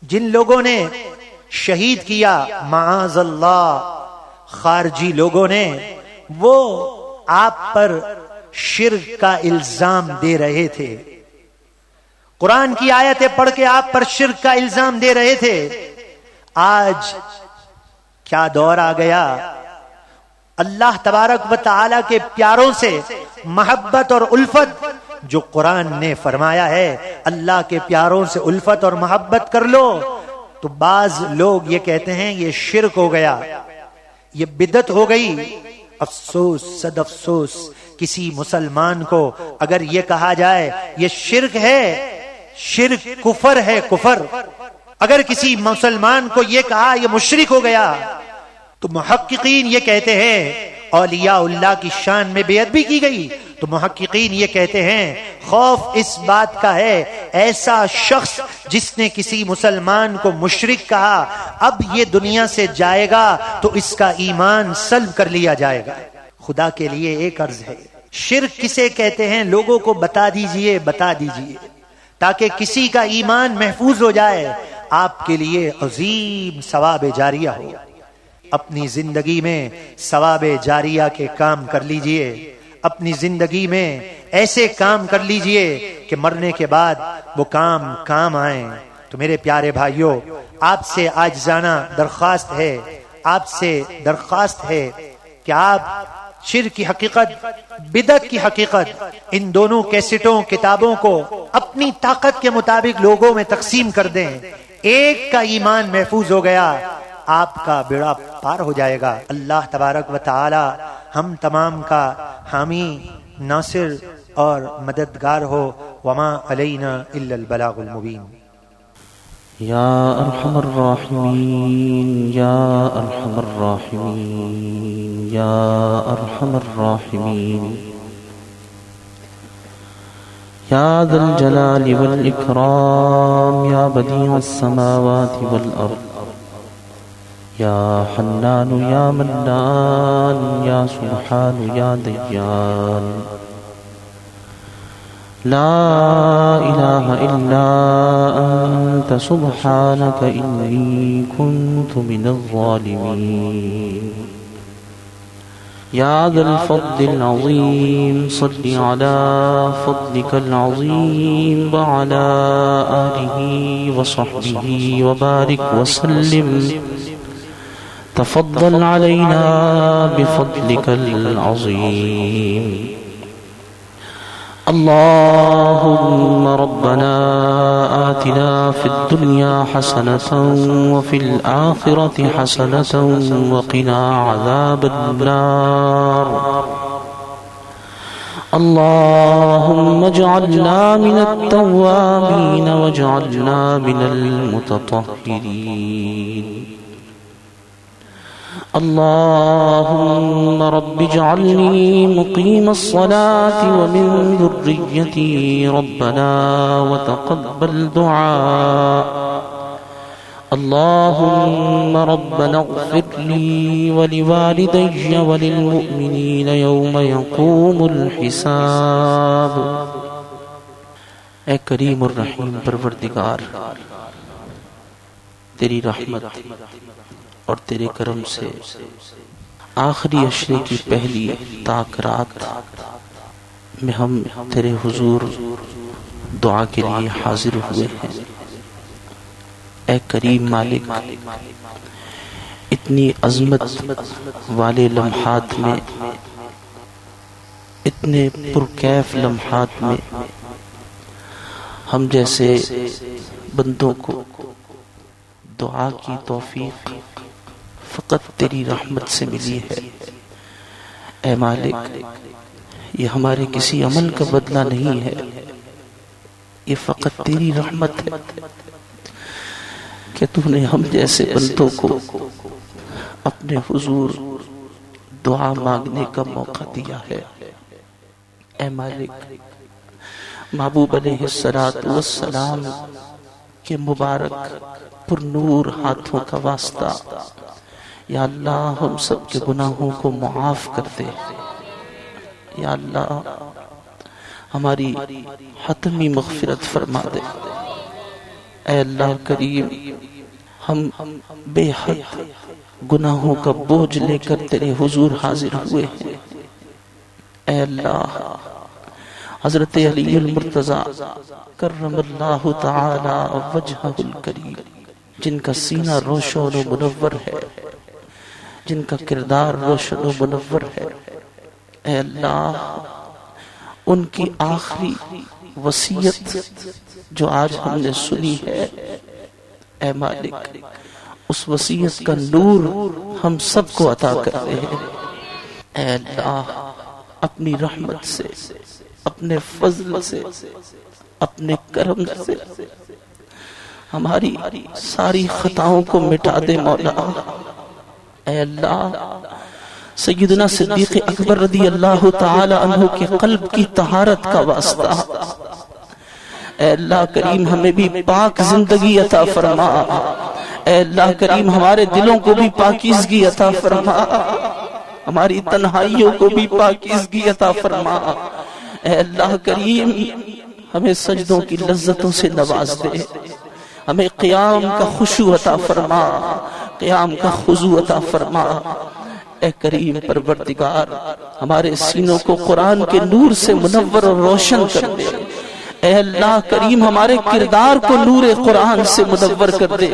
جن لوگوں نے شہید کیا، معاذ اللہ خارجی لوگوں نے، وہ آپ پر شرک کا الزام دے رہے تھے، قرآن کی آیتیں پڑھ کے آپ پر شرک کا الزام دے رہے تھے۔ آج کیا دور آ گیا، اللہ تبارک و تعالی کے پیاروں سے محبت اور الفت، جو قرآن نے فرمایا ہے اللہ کے پیاروں سے الفت اور محبت کر لو، تو بعض لوگ یہ کہتے ہیں یہ شرک ہو گیا، یہ بدعت ہو گئی۔ افسوس صد افسوس، کسی مسلمان کو اگر یہ کہا جائے یہ شرک ہے، شرک کفر ہے، کفر، اگر کسی مسلمان کو یہ کہا یہ مشرک ہو گیا، تو محققین یہ کہتے ہیں اولیاء اللہ کی شان میں بے ادبی کی گئی، تو محققین یہ کہتے ہیں خوف اس بات کا ہے ایسا شخص جس نے کسی مسلمان کو مشرک کہا، اب یہ دنیا سے جائے گا تو اس کا ایمان سلب کر لیا جائے گا۔ خدا کے لیے ایک عرض ہے، شرک کسے کہتے ہیں لوگوں کو بتا دیجئے، بتا دیجئے، تاکہ کسی کا ایمان محفوظ ہو جائے، آپ کے لیے عظیم ثواب جاریہ ہو۔ اپنی زندگی میں ثواب جاریہ کے کام کر لیجئے، اپنی زندگی میں ایسے کام کر لیجئے کہ مرنے کے بعد وہ کام آئیں۔ تو میرے پیارے بھائیوں، آپ سے عاجزانہ درخواست ہے، آپ سے درخواست ہے کہ آپ شرک کی حقیقت، بدعت کی حقیقت، ان دونوں کیسٹوں کتابوں کو اپنی طاقت کے مطابق لوگوں میں تقسیم کر دیں۔ ایک کا ایمان محفوظ ہو گیا، آپ کا بیڑا پار ہو جائے گا۔ اللہ تبارک و تعالی ہم تمام کا حامی، ناصر اور مددگار ہو۔ وما علینا الا البلاغ المبین۔ یا ارحم الراحمین، یا ارحم الراحمین، یا ارحم الراحمین، یا ذا الجلال والاکرام، یا بدیع السماوات والارض، یا حنان یا منان، یا سبحان یا دیان، لا الہ الا انت سبحانک انی کنت من الظالمین، یا ذا الفضل العظیم صل علی فضلک العظیم وعلی آلہ وصحبہ وبارک وسلم، تفضل علينا بفضلك العظيم۔ اللهم ربنا آتنا في الدنيا حسنة وفي الآخرة حسنة وقنا عذاب النار۔ اللهم اجعلنا من التوابين واجعلنا من المتطهرين۔ اللهم رب اجعلني مقيم الصلاة ومن ذريتي ربنا وتقبل دعاء۔ اللهم ربنا اغفر لي ولوالدي وللمؤمنين يوم يقوم الحساب۔ اے کریم الرحیم پروردگار، تیری رحمت اور تیرے کرم سے آخری عشرے کی پہلی تاک رات میں ہم تیرے حضور دعا کے لیے حاضر ہوئے ہیں۔ اے کریم مالک، اتنی عظمت والے لمحات میں، اتنے پرکیف لمحات میں ہم جیسے بندوں کو دعا کی توفیق فقط تیری رحمت سے ملی ہے۔ اے مالک، یہ ہمارے کسی عمل کا بدلہ نہیں ہے، یہ فقط تیری رحمت ہے کہ تو نے ہم جیسے بندوں کو اپنے حضور دعا مانگنے کا موقع دیا ہے۔ اے مالک، محبوب علیہ السلام کے مبارک پر نور ہاتھوں کا واسطہ، یا اللہ ہم سب کے گناہوں کو معاف کر دے، یا اللہ ہماری حتمی مغفرت فرما دے۔ اے اللہ کریم ہم بے حد گناہوں کا بوجھ لے کر تیرے حضور حاضر ہوئے ہیں۔ اے اللہ حضرت علی المرتضیٰ کرم اللہ تعالی وجہہ الکریم، جن کا سینہ روشن و منور ہے، جن کا کردار روشن و منور ہے، اے اللہ ان کی آخری وصیت جو آج ہم نے سنی ہے، اے مالک اس وصیت کا نور ہم سب کو عطا کر دے۔ اے اللہ اپنی رحمت سے، اپنے فضل سے، اپنے کرم سے ہماری ساری خطاؤں کو مٹا دے مولا۔ اے اللہ سیدنا صدیق اکبر رضی اللہ تعالی عنہ کے قلب کی طہارت کا واسطہ، اے اللہ کریم ہمیں بھی پاک زندگی عطا فرما۔ اے اللہ کریم ہمارے دلوں کو بھی پاکیزگی عطا فرما، ہماری تنہائیوں کو بھی پاکیزگی عطا فرما۔ اے اللہ کریم ہمیں سجدوں کی لذتوں سے نواز دے، ہمیں قیام کا خشوع عطا فرما، قیام کا خضوع عطا فرما۔ اے کریم پروردگار ہمارے سینوں کو قرآن کے نور سے منور اور روشن کر دے۔ اے اللہ کریم ہمارے کردار کو نور قرآن سے منور کر دے۔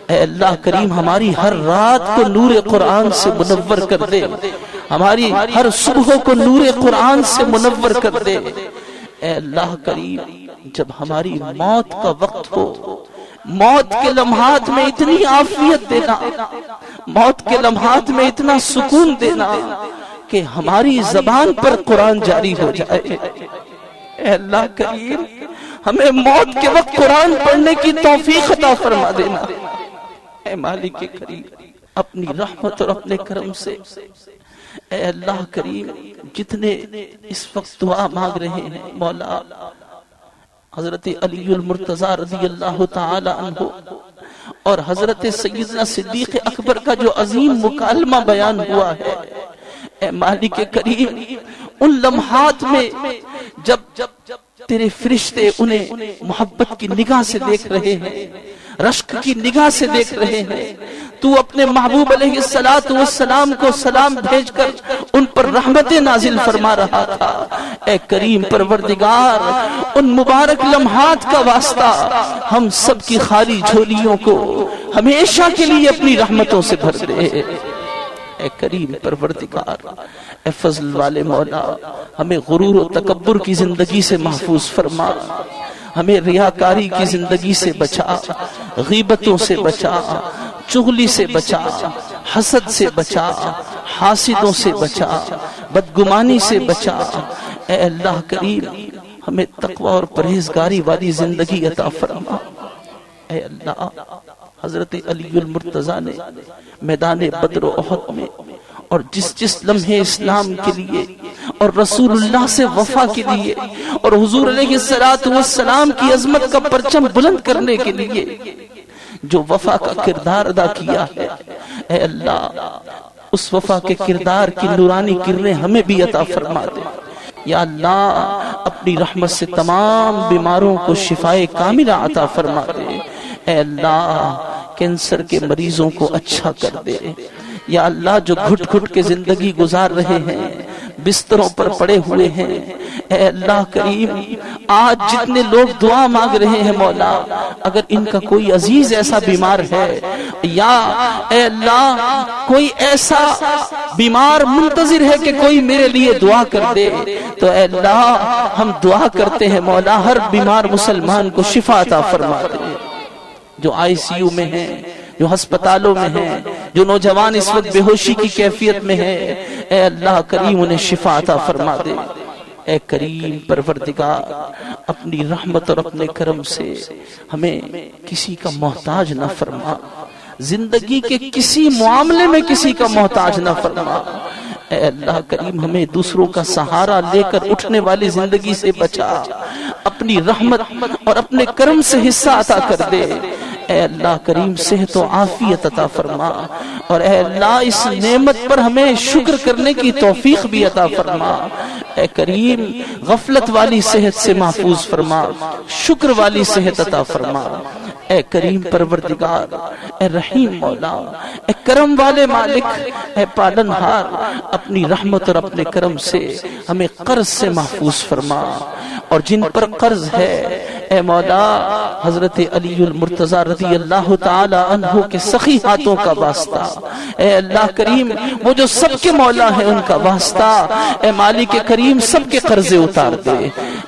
اے اللہ کریم ہماری ہر رات کو نور قرآن سے منور کر دے، ہماری ہر صبح کو نور قرآن سے منور کر دے۔ اے اللہ کریم جب ہماری موت کا وقت ہو، موت کے لمحات میں اتنی عافیت دینا، موت کے لمحات میں اتنا سکون دینا کہ ہماری زبان پر قرآن جاری ہو جائے۔ اے اللہ کریم ہمیں موت کے وقت قرآن پڑھنے کی توفیق عطا فرما دینا۔ اے مالک کریم اپنی رحمت اور اپنے کرم سے اے اللہ کریم جتنے اس وقت دعا مانگ رہے ہیں مولا، حضرت علی المرتضیٰ رضی اللہ تعالی عنہ اور حضرت سیدنا صدیق اکبر کا جو عظیم مکالمہ بیان ہوا ہے، اے مالک کریم ان لمحات میں جب تیرے فرشتے انہیں محبت کی نگاہ سے دیکھ رہے ہیں، رشک کی نگاہ سے دیکھ رہے ہیں، تو اپنے محبوب علیہ السلام کو سلام بھیج کر ان پر رحمتیں نازل فرما رہا تھا۔ اے کریم پروردگار ان مبارک لمحات کا واسطہ ہم سب کی خالی جھولیوں کو ہمیشہ کے لیے اپنی رحمتوں سے بھر دے۔ اے کریم پروردگار اے فضل والے مولا ہمیں غرور و تکبر کی زندگی سے محفوظ فرما، ہمیں ریاکاری کی زندگی سے بچا، غیبتوں سے بچا، چغلی سے بچا، حسد سے بچا، حاسدوں سے بچا، بدگمانی سے بچا۔ اے اللہ کریم ہمیں تقوی اور پرہیزگاری والی زندگی عطا فرما۔ اے اللہ حضرت علی المرتضیٰ نے میدان بدر و احد میں اور جس لمحے اسلام کے لیے اور رسول اللہ سے وفا کے لیے اور حضور علیہ السلام کی عظمت کا پرچم بلند کرنے کے لیے جو وفا کا کردار ادا کیا ہے، اے اللہ اس وفا کے کردار کی نورانی کرنیں ہمیں بھی عطا فرما دے۔ یا اللہ اپنی رحمت سے تمام بیماروں کو شفائے کاملہ عطا فرما دے۔ اے اللہ کینسر کے مریضوں کو اچھا کر دے۔ یا اللہ جو گھٹ گھٹ کے زندگی گزار رہے ہیں، بستروں پر پڑے ہوئے ہیں، اے اللہ کریم آج جتنے لوگ دعا مانگ رہے ہیں مولا، اگر ان کا کوئی عزیز ایسا بیمار ہے یا اے اللہ کوئی ایسا بیمار منتظر ہے کہ کوئی میرے لیے دعا کر دے، تو اے اللہ ہم دعا کرتے ہیں مولا ہر بیمار مسلمان کو شفا عطا فرما دے۔ جو آئی سی یو میں ہیں، جو ہسپتالوں میں ہیں، جو نوجوان اس وقت بے ہوشی کی کیفیت میں ہے، اے اللہ کریم انہیں شفا عطا فرما دے۔ اے کریم پروردگار اپنی رحمت اور اپنے کرم سے ہمیں کسی کا محتاج نہ فرما، زندگی کے کسی معاملے میں کسی کا محتاج نہ فرما۔ اے اللہ کریم ہمیں دوسروں کا سہارا لے کر اٹھنے والی زندگی سے بچا، اپنی رحمت اور اپنے کرم سے حصہ عطا کر دے۔ اے اللہ کریم صحت و عافیت عطا فرما، اور اے اللہ اس نعمت پر ہمیں شکر کرنے کی توفیق بھی عطا فرما۔ اے کریم غفلت والی صحت سے محفوظ فرما، شکر والی صحت عطا فرما۔ اے کریم پروردگار، اے رحیم مولا، اے کرم والے مالک، اے پالنہار، اپنی رحمت اور اپنے کرم سے ہمیں قرض سے محفوظ فرما، اور جن پر قرض ہے اے مولا حضرت علی المرتضی رضی اللہ تعالی عنہ کے سخی ہاتھوں کا واسطہ، اے اللہ کریم وہ جو سب کے مولا ہے ان کا واسطہ، اے مالک کریم سب کے قرضے اتار دے،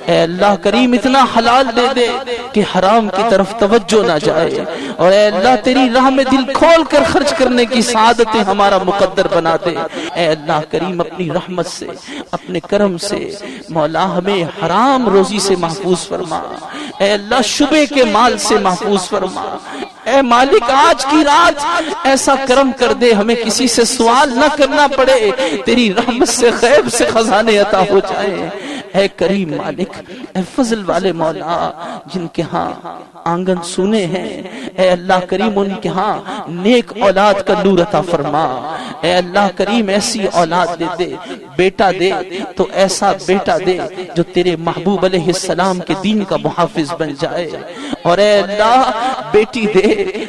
اے اللہ کریم اتنا حلال دے دے کہ حرام کی طرف توجہ نہ جائے، اور اے اللہ تیری راہ میں دل کھول کر خرچ کرنے کی سعادتیں ہمارا مقدر بنا دے۔ اے اللہ کریم اپنی رحمت سے اپنے کرم سے مولا ہمیں حرام روزی سے محفوظ فرما، اے اللہ شبے کے مال سے محفوظ فرما۔ اے مالک آج کی رات ایسا کرم کر دے ہمیں کسی سے سوال نہ کرنا پڑے، تیری رحمت سے غیب سے خزانے عطا ہو جائیں۔ اے کریم مالک، اے فضل والے مولا، جن کے ہاں آنگن سونے ہیں اے اللہ کریم ان کے ہاں نیک اولاد کا نور عطا فرما۔ اے اللہ کریم ایسی اولاد دے دے، بیٹا دے تو ایسا بیٹا دے جو تیرے محبوب علیہ السلام کے دین کا محافظ بن جائے، اور اے اللہ بیٹی دے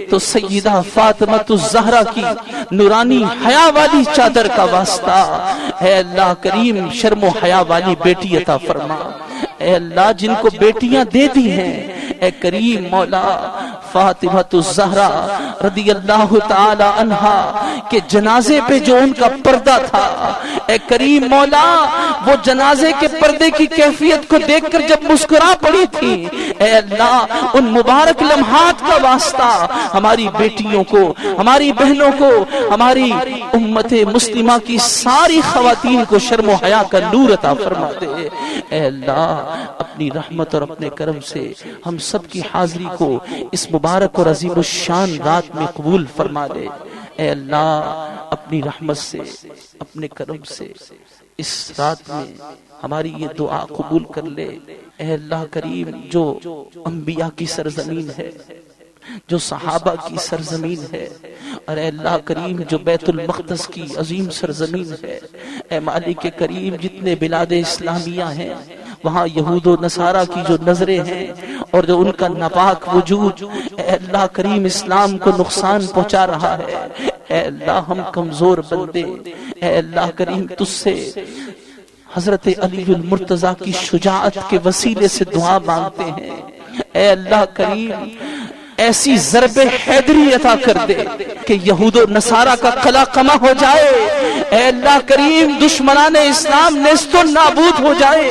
تو سیدہ فاطمہ الزہرا کی نورانی حیا والی چادر کا واسطہ، اے اللہ کریم شرم و حیا والی بیٹی عطا فرما۔ اے اللہ جن کو بیٹیاں دے دی ہیں اے کریم مولا فاطمہ الزہرا رضی اللہ تعالی عنہا کے جنازے پہ جو ان کا پردہ تھا، اے کریم مولا وہ جنازے کے پردے کی کیفیت کو دیکھ کر جب مسکرا پڑی تھی، اے اللہ ان مبارک لمحات کا واسطہ ہماری بیٹیوں کو، ہماری بہنوں کو، ہماری امت مسلمہ کی ساری خواتین کو شرم و حیا کا نور عطا فرما دے۔ اے اللہ اپنی رحمت اور اپنے کرم سے ہم سب کی حاضری کو اس مبارک اور عظیم الشان رات میں قبول فرما لے۔ اے اللہ اپنی رحمت سے اپنے کرم سے اس رات میں ہماری یہ دعا قبول کر لے۔ اے اللہ کریم جو انبیاء کی سرزمین ہے، جو صحابہ کی سرزمین ہے، اور اے اللہ کریم جو بیت المقدس کی عظیم سرزمین ہے، اے مالک کریم جتنے بلاد اسلامیہ ہیں وہاں یہود و نصارہ کی جو نظریں ہیں اور جو ان کا ناپاک وجود اے اللہ کریم اسلام کو نقصان پہنچا رہا ہے، اے اللہ ہم کمزور بندے اے اللہ کریم تجھ سے حضرت علی المرتضی کی شجاعت کے وسیلے سے دعا مانگتے ہیں۔ اے اللہ کریم ایسی ضرب حیدری عطا کر دے کہ یہود و نصارہ کا قلع قمع ہو جائے، اے اللہ کریم دشمنان اسلام نیست و نابود ہو جائے،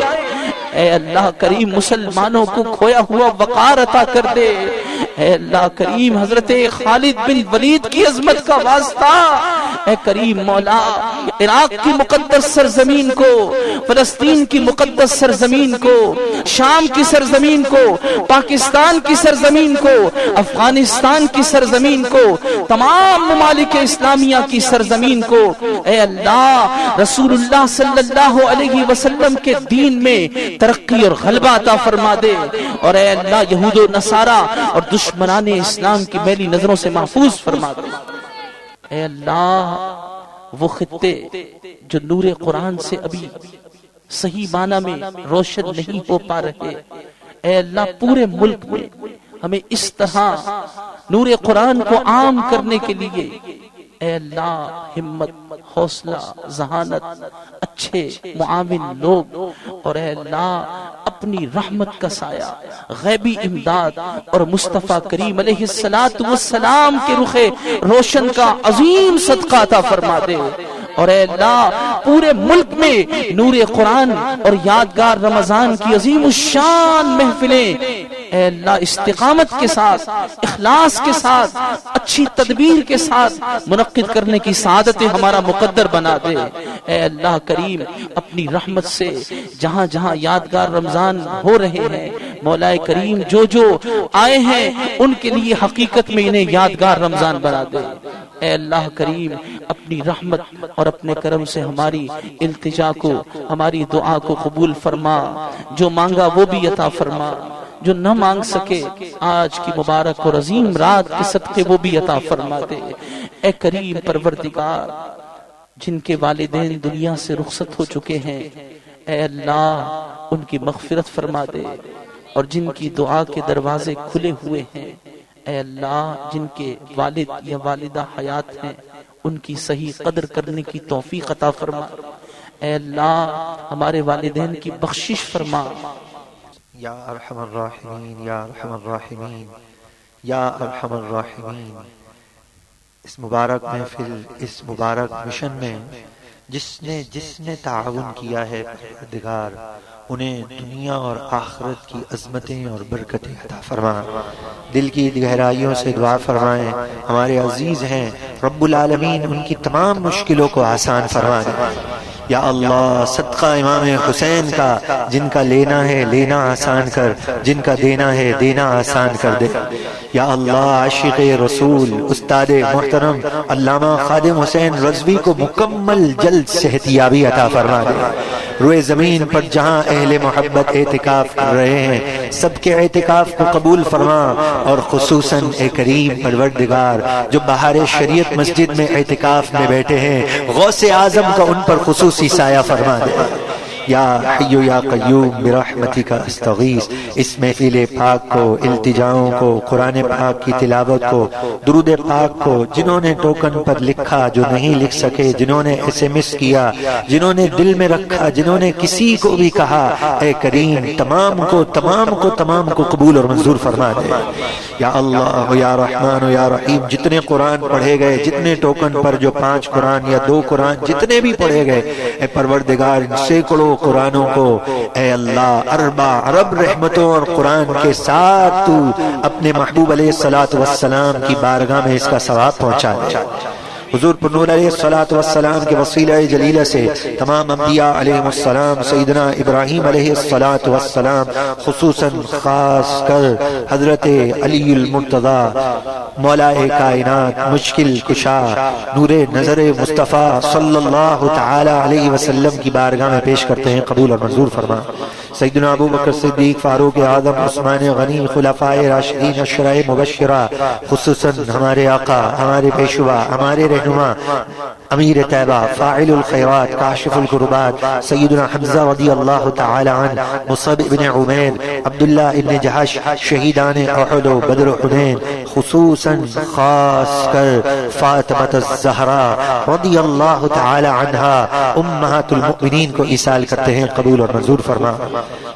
اے اللہ کریم مسلمانوں کو کھویا ہوا وقار عطا کر دے، اے اللہ کریم حضرت خالد بن ولید کی عظمت کا واسطہ اے کریم مولا عراق کی مقدس سرزمین کو، فلسطین کی مقدس سرزمین کو، شام کی سرزمین کو، پاکستان کی سرزمین کو، افغانستان کی سرزمین کو، تمام ممالک اسلامیہ کی سرزمین کو اے اللہ رسول اللہ صلی اللہ علیہ وسلم کے دین میں ترقی اور غلبہ عطا فرما دے، اور اے اللہ یہود و نصارہ اور دشمنان اسلام کی میلی نظروں سے محفوظ فرما دے۔ اے اللہ وہ خطے جو نور قرآن سے ابھی صحیح معنی میں روشن نہیں ہو پا رہے، اے اللہ پورے ملک میں ہمیں اس طرح نور قرآن کو عام کرنے کے لیے اے اللہ ہمت، حوصلہ، ذہانت، اچھے معاون لوگ، اور اے اللہ اپنی رحمت کا سایہ، غیبی امداد اور مصطفیٰ کریم علیہ السلام کے رخ روشن کا عظیم صدقہ عطا فرما دے، اور اے اللہ پورے ملک میں نور قرآن اور یادگار رمضان کی عظیم الشان محفلیں اے اللہ استقامت کے ساتھ، اخلاص کے ساتھ، اچھی تدبیر کے ساتھ منعقد کرنے کی سعادت ہمارا مقدر بنا دے۔ اے اللہ کریم اپنی رحمت سے جہاں جہاں یادگار رمضان ہو رہے ہیں مولا کریم جو جو آئے ہیں ان کے لیے حقیقت میں انہیں یادگار رمضان بنا دے۔ اے اللہ کریم اپنی رحمت اور اپنے کرم سے ہماری التجا کو، ہماری دعا کو قبول فرما، جو مانگا وہ بھی عطا فرما، جو نہ مانگ سکے آج کی مبارک اور عظیم رات کے صدقے وہ بھی عطا فرما دے۔ اے کریم پروردگار جن کے والدین دنیا سے رخصت ہو چکے ہیں اے اللہ ان کی مغفرت فرما دے، اور جن کی دعا کے دروازے کھلے ہوئے ہیں اے اللہ جن کے والد یا والدہ حیات ہیں ان کی صحیح قدر کرنے کی توفیق عطا فرما، اے اللہ ہمارے والدین کی بخشش فرما۔ یا ارحم الراحمین یا ارحم الراحمین یا ارحم الراحمین۔ اس مبارک محفل، اس مبارک مشن میں جس نے تعاون کیا ہے پروردگار انہیں دنیا اور آخرت کی عظمتیں اور برکتیں عطا فرما، دل کی گہرائیوں سے دعا فرمائیں۔ ہمارے عزیز ہیں رب العالمین ان کی تمام مشکلوں کو آسان فرما دے۔ یا اللہ صدقہ امام حسین کا، جن کا لینا ہے لینا آسان کر، جن کا دینا ہے دینا آسان کر دے۔ یا اللہ عاشق رسول استاد محترم علامہ خادم حسین رضوی کو مکمل جلد صحتیابی عطا فرما دے۔ روئے زمین پر جہاں اہل محبت اعتکاف کر رہے ہیں سب کے اعتکاف کو قبول فرما، اور خصوصاً اے کریم پروردگار جو بہار شریعت مسجد میں اعتکاف میں بیٹھے ہیں غوث اعظم کا ان پر خصوصی سایہ فرما دے۔ یا حی یا قیوم برحمتک استغیث۔ اس محفل پاک کو، التجاؤں کو، قرآن پاک کی تلاوت کو، درود پاک کو، جنہوں نے ٹوکن پر لکھا، جو نہیں لکھ سکے، جنہوں نے SMS کیا، جنہوں نے دل میں رکھا، جنہوں نے کسی کو بھی کہا، اے کریم تمام کو قبول اور منظور فرما دے۔ یا اللہ یا رحمان یا رحیم، جتنے قرآن پڑھے گئے، جتنے ٹوکن پر جو 5 قرآن یا 2 قرآن جتنے بھی پڑھے گئے، اے پروردگار ان سینکڑوں قرآنوں کو اے اللہ ارب رحمتوں اور قرآن کے ساتھ تو اپنے محبوب علیہ الصلوۃ والسلام کی بارگاہ میں اس کا ثواب پہنچا دے۔ حضور پر نور علیہ الصلوۃ والسلام کے وسیلہ جلیلہ سے تمام انبیاء علیہ السلام، سیدنا ابراہیم علیہ الصلوۃ والسلام، خصوصاً خاص کر حضرت علی المرتضی مولا کائنات، مشکل کشا، نور نظر مصطفیٰ صلی اللہ تعالی علیہ وسلم کی بارگاہ میں پیش کرتے ہیں، قبول اور منظور فرما۔ سیدنا ابو بکر صدیق، فاروق اعظم، عثمان غنی، خلفائے راشدین، عشرہ مبشرہ، خصوصاً ہمارے آقا، ہمارے پیشوا، ہمارے رہنما امیر طیبہ، فاعل الخیرات، کاشف الکربات، سیدنا حمزہ رضی اللہ تعالی عنہ، مصعب ابن عمیر، عبداللہ ابن جہش، شہیدان احد و بدر و حنین، خصوصاً خاص کر فاطمہ الزہرا رضی اللہ تعالی عنہا امہات المؤمنین کو ایصال کرتے ہیں، قبول اور منظور فرما۔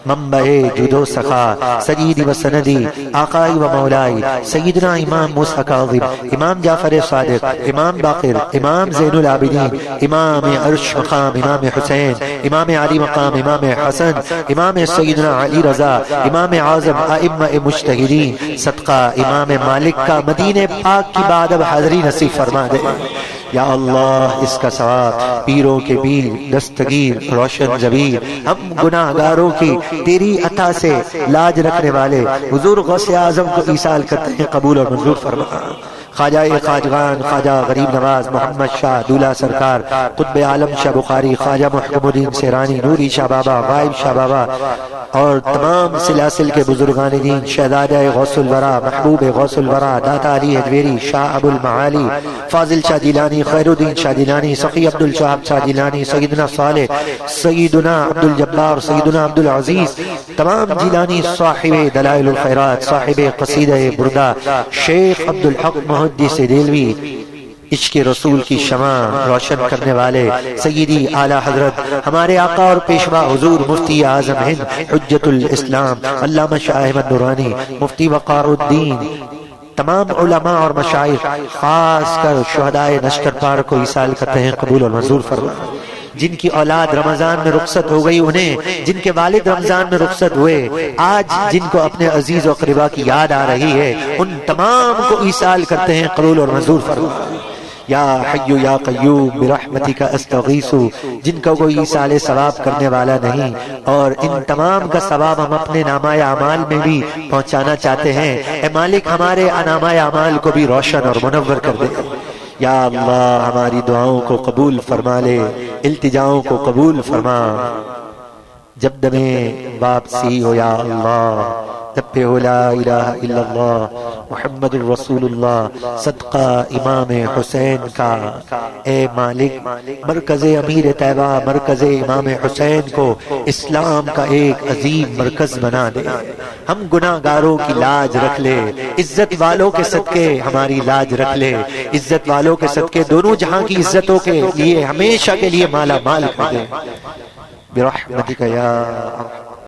منبع جود و سخا، سیدی و سندی، آقائی و مولائی، سیدنا امام موسیٰ کاظم، امام جعفر صادق، امام باقر، امام زین العابدین، امام عرش مقام امام حسین، امام علی مقام امام حسن، امام سیدنا علی رضا، امام اعظم ائمہ مجتہدین، صدقہ امام مالک کا مدینہ پاک کی بعد اب حاضری نصیب فرما دے۔ یا اللہ اس کا ثواب پیروں کے پیر، دستگیر، روشن ضمیر، ہم گناہ گاروں کی تیری عطا سے لاج رکھنے والے حضور غوث اعظم کو ایصال کرتے ہیں، قبول اور منظور فرما۔ خواجہ خواجگان، خواجہ غریب نواز محمد شاہ دولہ سرکار، قطب عالم شاہ بخاری، خواجہ محکم الدین سیرانی، نوری شاہ بابا، غائب شاہ بابا، اور تمام سلاسل کے بزرگان دین، شہزادہ غوث الورا، محبوب غوث الورا، داتا علی حجویری، شاہ ابو المعالی، فاضل شاہ جیلانی، خیر الدین شاہ جیلانی، سخی عبد الشہاب شاہ جیلانی، سیدنا صالح، سیدنا عبد الجبار، سیدنا عبد العزیز، تمام جیلانی، صاحب دلائل الخیرات، صاحب قصیدہ بردہ، شیخ عبد الحق محدث دہلوی، عشق رسول کی شمع روشن کرنے والے سیدی اعلی حضرت ہمارے آقا اور پیشوا حضور مفتی اعظم ہند حجت الاسلام علامہ شاہ احمد نورانی، مفتی وقار الدین، تمام علماء اور مشائخ، خاص کر شہدائے نشتر پار کو ایصال کرتے ہیں، قبول اور منظور فرما۔ جن کی اولاد رمضان میں رخصت ہو گئی انہیں، جن کے والد رمضان میں رخصت ہوئے، آج جن کو اپنے عزیز و اقربا کی یاد آ رہی ہے، ان تمام کو ایصال کرتے ہیں، قبول اور منظور فرما۔ یا حی یا قیوم برحمتک استغیث، جن کا کوئی ایصال ثواب کرنے والا نہیں، اور ان تمام کا ثواب ہم اپنے نامہ اعمال میں بھی پہنچانا چاہتے ہیں، اے مالک ہمارے نامہ اعمال کو بھی روشن اور منور کر دے۔ یا اللہ ہماری دعاؤں کو قبول فرما لے، التجاؤں کو قبول فرما۔ جب دمے واپسی ہو یا اللہ، جب پہ ہو لا الہ الا اللہ محمد الرسول اللہ، صدقہ امام حسین کا اے مالک مرکز امیر طیبہ، مرکز امام حسین کو اسلام کا ایک عظیم مرکز بنا دے، ہم گناہ گاروں کی لاج رکھ لے، عزت والوں کے صدقے ہماری لاج رکھ لے، عزت والوں کے صدقے دونوں جہاں کی عزتوں کے لیے ہمیشہ کے لیے مالا مال کر دے برحمتک یا